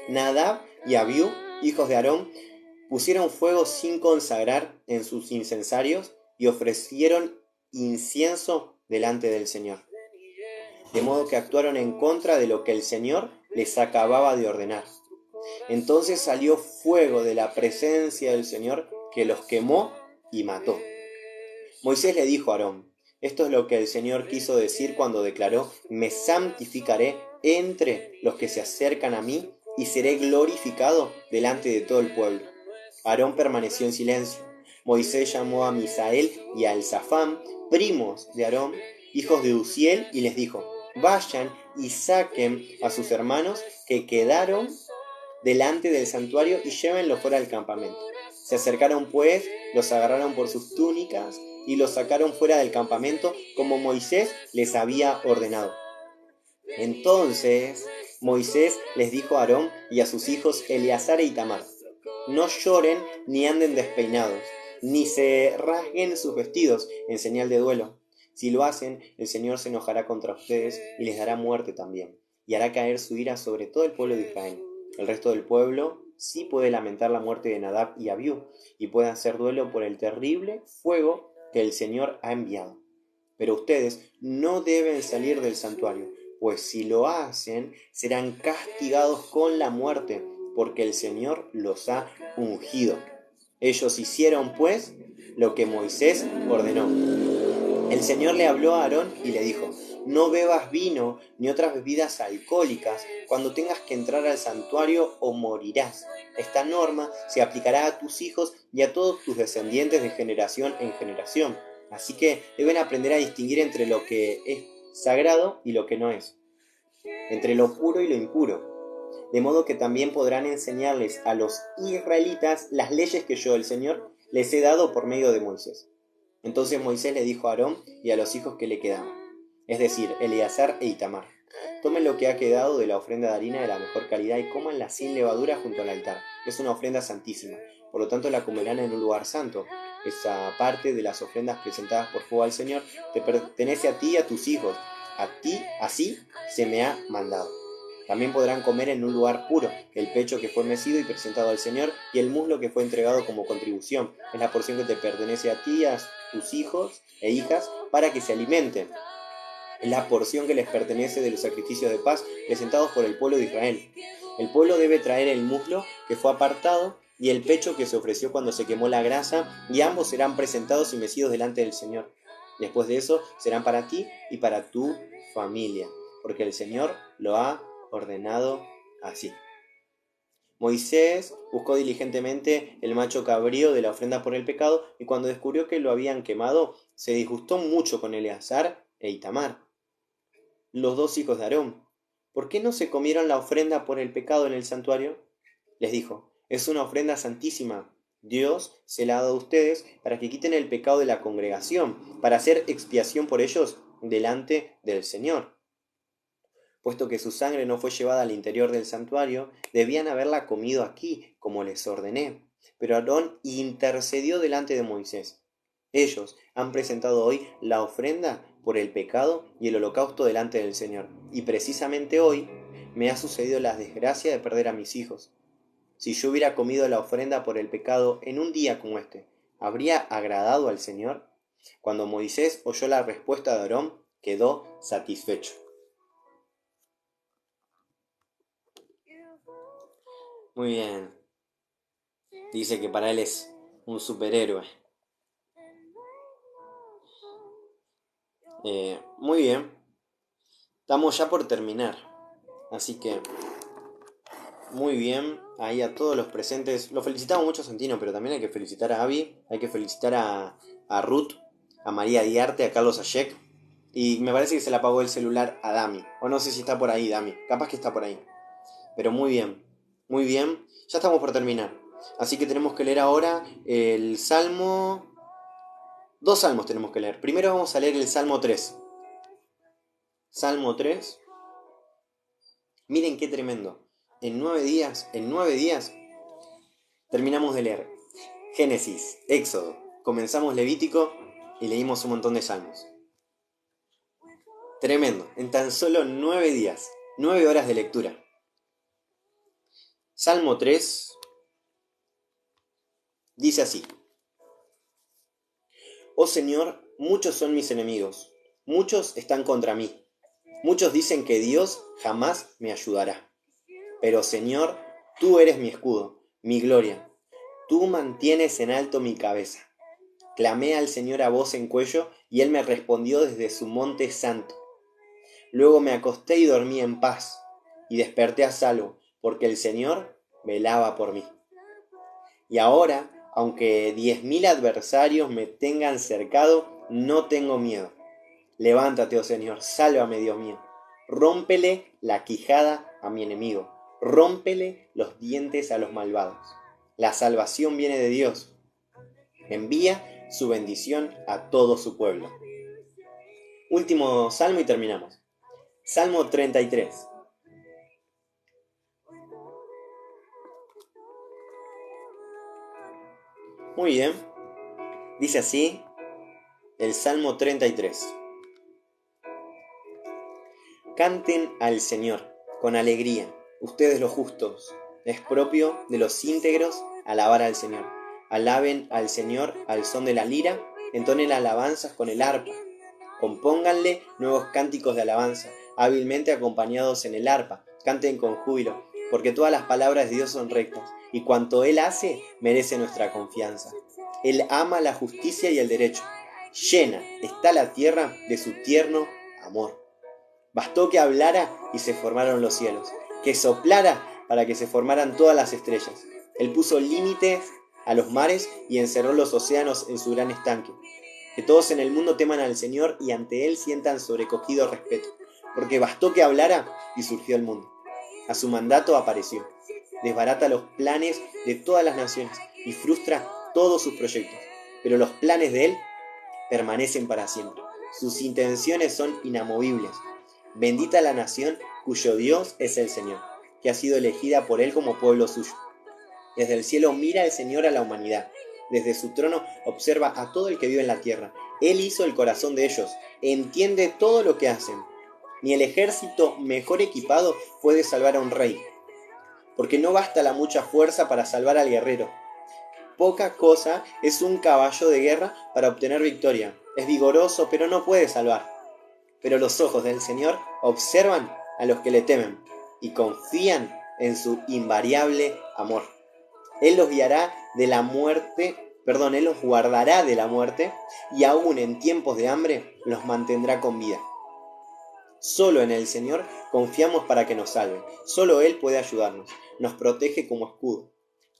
Nadab y Abiú, hijos de Aarón, pusieron fuego sin consagrar en sus incensarios y ofrecieron incienso delante del Señor. De modo que actuaron en contra de lo que el Señor les acababa de ordenar. Entonces salió fuego de la presencia del Señor que los quemó y mató. Moisés le dijo a Aarón: esto es lo que el Señor quiso decir cuando declaró: me santificaré entre los que se acercan a mí y seré glorificado delante de todo el pueblo. Aarón permaneció en silencio. Moisés llamó a Misael y a Elzafán, primos de Aarón, hijos de Uziel, y les dijo: vayan y saquen a sus hermanos que quedaron delante del santuario y llévenlos fuera del campamento. Se acercaron pues, los agarraron por sus túnicas y los sacaron fuera del campamento como Moisés les había ordenado. Entonces Moisés les dijo a Aarón y a sus hijos Eleazar e Itamar: no lloren ni anden despeinados, ni se rasguen sus vestidos en señal de duelo. Si lo hacen, el Señor se enojará contra ustedes y les dará muerte también, y hará caer su ira sobre todo el pueblo de Israel. El resto del pueblo sí puede lamentar la muerte de Nadab y Abiú, y puede hacer duelo por el terrible fuego que el Señor ha enviado. Pero ustedes no deben salir del santuario, pues si lo hacen, serán castigados con la muerte, porque el Señor los ha ungido. Ellos hicieron, pues, lo que Moisés ordenó. El Señor le habló a Aarón y le dijo: no bebas vino ni otras bebidas alcohólicas cuando tengas que entrar al santuario o morirás. Esta norma se aplicará a tus hijos y a todos tus descendientes de generación en generación. Así que deben aprender a distinguir entre lo que es sagrado y lo que no es, entre lo puro y lo impuro. De modo que también podrán enseñarles a los israelitas las leyes que yo, el Señor, les he dado por medio de Moisés. Entonces Moisés le dijo a Aarón y a los hijos que le quedaban, es decir, Eleazar e Itamar: tomen lo que ha quedado de la ofrenda de harina de la mejor calidad y cómanla sin levadura junto al altar. Es una ofrenda santísima, por lo tanto la comerán en un lugar santo. Esa parte de las ofrendas presentadas por fuego al Señor te pertenece a ti y a tus hijos. A ti así se me ha mandado. También podrán comer en un lugar puro el pecho que fue mecido y presentado al Señor, y el muslo que fue entregado como contribución. Es la porción que te pertenece a ti y a tus hijos e hijas para que se alimenten. Es la porción que les pertenece de los sacrificios de paz presentados por el pueblo de Israel. El pueblo debe traer el muslo que fue apartado y el pecho que se ofreció cuando se quemó la grasa, y ambos serán presentados y mecidos delante del Señor. Después de eso serán para ti y para tu familia, porque el Señor lo ha ordenado así. Moisés buscó diligentemente el macho cabrío de la ofrenda por el pecado, y cuando descubrió que lo habían quemado, se disgustó mucho con Eleazar e Itamar, los dos hijos de Aarón. ¿Por qué no se comieron la ofrenda por el pecado en el santuario? Les dijo: es una ofrenda santísima. Dios se la ha dado a ustedes para que quiten el pecado de la congregación, para hacer expiación por ellos delante del Señor. Puesto que su sangre no fue llevada al interior del santuario, debían haberla comido aquí, como les ordené. Pero Aarón intercedió delante de Moisés. Ellos han presentado hoy la ofrenda por el pecado y el holocausto delante del Señor. Y precisamente hoy me ha sucedido la desgracia de perder a mis hijos. Si yo hubiera comido la ofrenda por el pecado en un día como este, ¿habría agradado al Señor? Cuando Moisés oyó la respuesta de Aarón, quedó satisfecho. Muy bien. Dice que para él es un superhéroe. Muy bien. Estamos ya por terminar. Así que, muy bien. Ahí a todos los presentes. Lo felicitamos mucho a Santino, pero también hay que felicitar a Abby. Hay que felicitar a Ruth, a María Diarte, a Carlos Ayek. Y me parece que se le apagó el celular a Dami. O no sé si está por ahí, Dami. Capaz que está por ahí. Pero muy bien. Muy bien. Ya estamos por terminar. Así que tenemos que leer ahora el Salmo. Dos salmos tenemos que leer. Primero vamos a leer el Salmo 3. Salmo 3. Miren qué tremendo. En 9 días, terminamos de leer Génesis, Éxodo. Comenzamos Levítico y leímos un montón de salmos. Tremendo, en tan solo 9 días, 9 horas de lectura. Salmo 3 dice así: Oh Señor, muchos son mis enemigos, muchos están contra mí, muchos dicen que Dios jamás me ayudará. Pero Señor, tú eres mi escudo, mi gloria, tú mantienes en alto mi cabeza. Clamé al Señor a voz en cuello, y Él me respondió desde su monte santo. Luego me acosté y dormí en paz, y desperté a salvo, porque el Señor velaba por mí. Y ahora, aunque 10.000 adversarios me tengan cercado, no tengo miedo. Levántate, oh Señor, sálvame, Dios mío. Rómpele la quijada a mi enemigo, rómpele los dientes a los malvados. La salvación viene de Dios. Envía su bendición a todo su pueblo. Último salmo y terminamos. Salmo 33. Muy bien. Dice así el Salmo 33. Canten al Señor con alegría, ustedes los justos. Es propio de los íntegros alabar al Señor. Alaben al Señor al son de la lira, entonen alabanzas con el arpa. Compónganle nuevos cánticos de alabanza, hábilmente acompañados en el arpa. Canten con júbilo, porque todas las palabras de Dios son rectas, y cuanto Él hace merece nuestra confianza. Él ama la justicia y el derecho. Llena está la tierra de su tierno amor. Bastó que hablara y se formaron los cielos, que soplara para que se formaran todas las estrellas. Él puso límites a los mares y encerró los océanos en su gran estanque. Que todos en el mundo teman al Señor y ante Él sientan sobrecogido respeto, porque bastó que hablara y surgió el mundo. A su mandato apareció. Desbarata los planes de todas las naciones y frustra todos sus proyectos. Pero los planes de Él permanecen para siempre. Sus intenciones son inamovibles. Bendita la nación cuyo Dios es el Señor, que ha sido elegida por Él como pueblo suyo. Desde el cielo mira el Señor a la humanidad. Desde su trono observa a todo el que vive en la tierra. Él hizo el corazón de ellos, entiende todo lo que hacen. Ni el ejército mejor equipado puede salvar a un rey, porque no basta la mucha fuerza para salvar al guerrero. Poca cosa es un caballo de guerra para obtener victoria. Es vigoroso, pero no puede salvar. Pero los ojos del Señor observan a los que le temen y confían en su invariable amor. Él los guiará de la muerte, Él los guardará de la muerte, y aún en tiempos de hambre los mantendrá con vida. Solo en el Señor confiamos para que nos salve. Solo Él puede ayudarnos. Nos protege como escudo.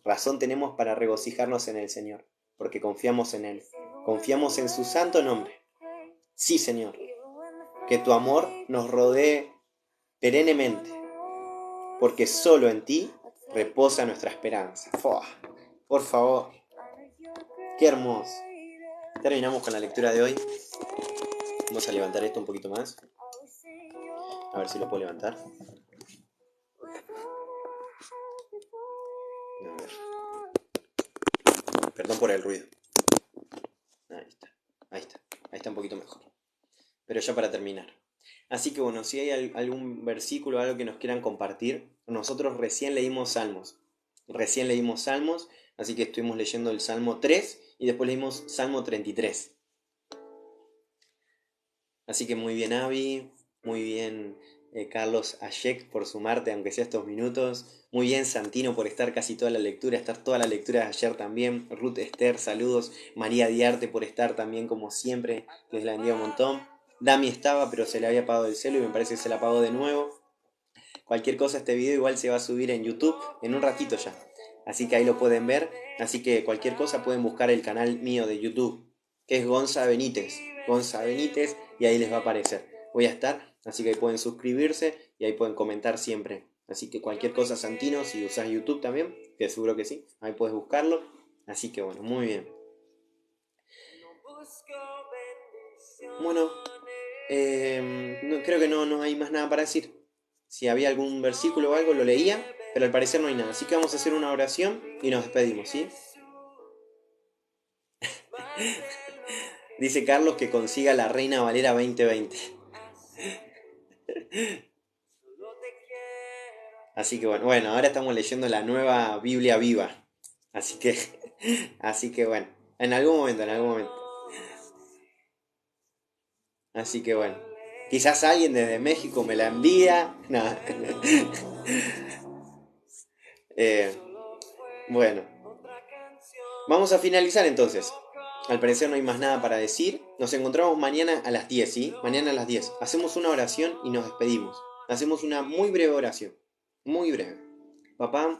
Razón tenemos para regocijarnos en el Señor, porque confiamos en Él. Confiamos en su santo nombre. Sí, Señor, que tu amor nos rodee perennemente, porque solo en ti reposa nuestra esperanza. Por favor, qué hermoso. Terminamos con la lectura de hoy. Vamos a levantar esto un poquito más. A ver si lo puedo levantar. A ver. Perdón por el ruido. Ahí está un poquito mejor. Pero ya para terminar. Así que bueno, si hay algún versículo o algo que nos quieran compartir, nosotros recién leímos Salmos, así que estuvimos leyendo el Salmo 3 y después leímos Salmo 33. Así que muy bien Avi, muy bien Carlos Ayek por sumarte, aunque sea estos minutos, muy bien Santino por estar casi toda la lectura, estar toda la lectura de ayer también, Ruth Esther, saludos, María Diarte por estar también como siempre, que les la bendiga un montón. Dami estaba, pero se le había apagado el celu y me parece que se la apagó de nuevo. Cualquier cosa, este video igual se va a subir en YouTube en un ratito ya. Así que ahí lo pueden ver. Así que cualquier cosa pueden buscar el canal mío de YouTube, que es Gonza Benítez. Y ahí les va a aparecer. Voy a estar, así que ahí pueden suscribirse y ahí pueden comentar siempre. Así que cualquier cosa, Santino, si usas YouTube también, que seguro que sí, ahí puedes buscarlo. Así que bueno, muy bien. Bueno, creo que no hay más nada para decir. Si había algún versículo o algo, lo leía, pero al parecer no hay nada. Así que vamos a hacer una oración y nos despedimos, ¿sí? Dice Carlos que consiga la Reina Valera 2020. Así que bueno, ahora estamos leyendo la nueva Biblia viva. Así que, así que bueno, en algún momento, en algún momento. Así que bueno, quizás alguien desde México me la envía. No. Eh, bueno, vamos a finalizar entonces. Al parecer no hay más nada para decir. Nos encontramos mañana a las 10, ¿sí? Mañana a las 10. Hacemos una oración y nos despedimos. Hacemos una muy breve oración. Muy breve. Papá,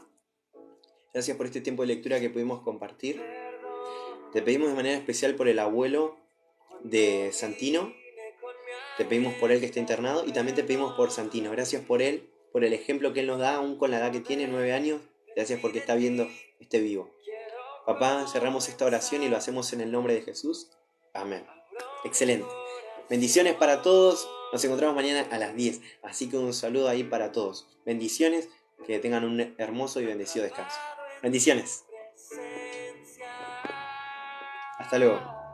gracias por este tiempo de lectura que pudimos compartir. Te pedimos de manera especial por el abuelo de Santino. Te pedimos por él que está internado y también te pedimos por Santino. Gracias por él, por el ejemplo que él nos da, aún con la edad que tiene, 9 años. Gracias porque está viendo este vivo. Papá, cerramos esta oración y lo hacemos en el nombre de Jesús. Amén. Excelente. Bendiciones para todos. Nos encontramos mañana a las 10. Así que un saludo ahí para todos. Bendiciones. Que tengan un hermoso y bendecido descanso. Bendiciones. Hasta luego.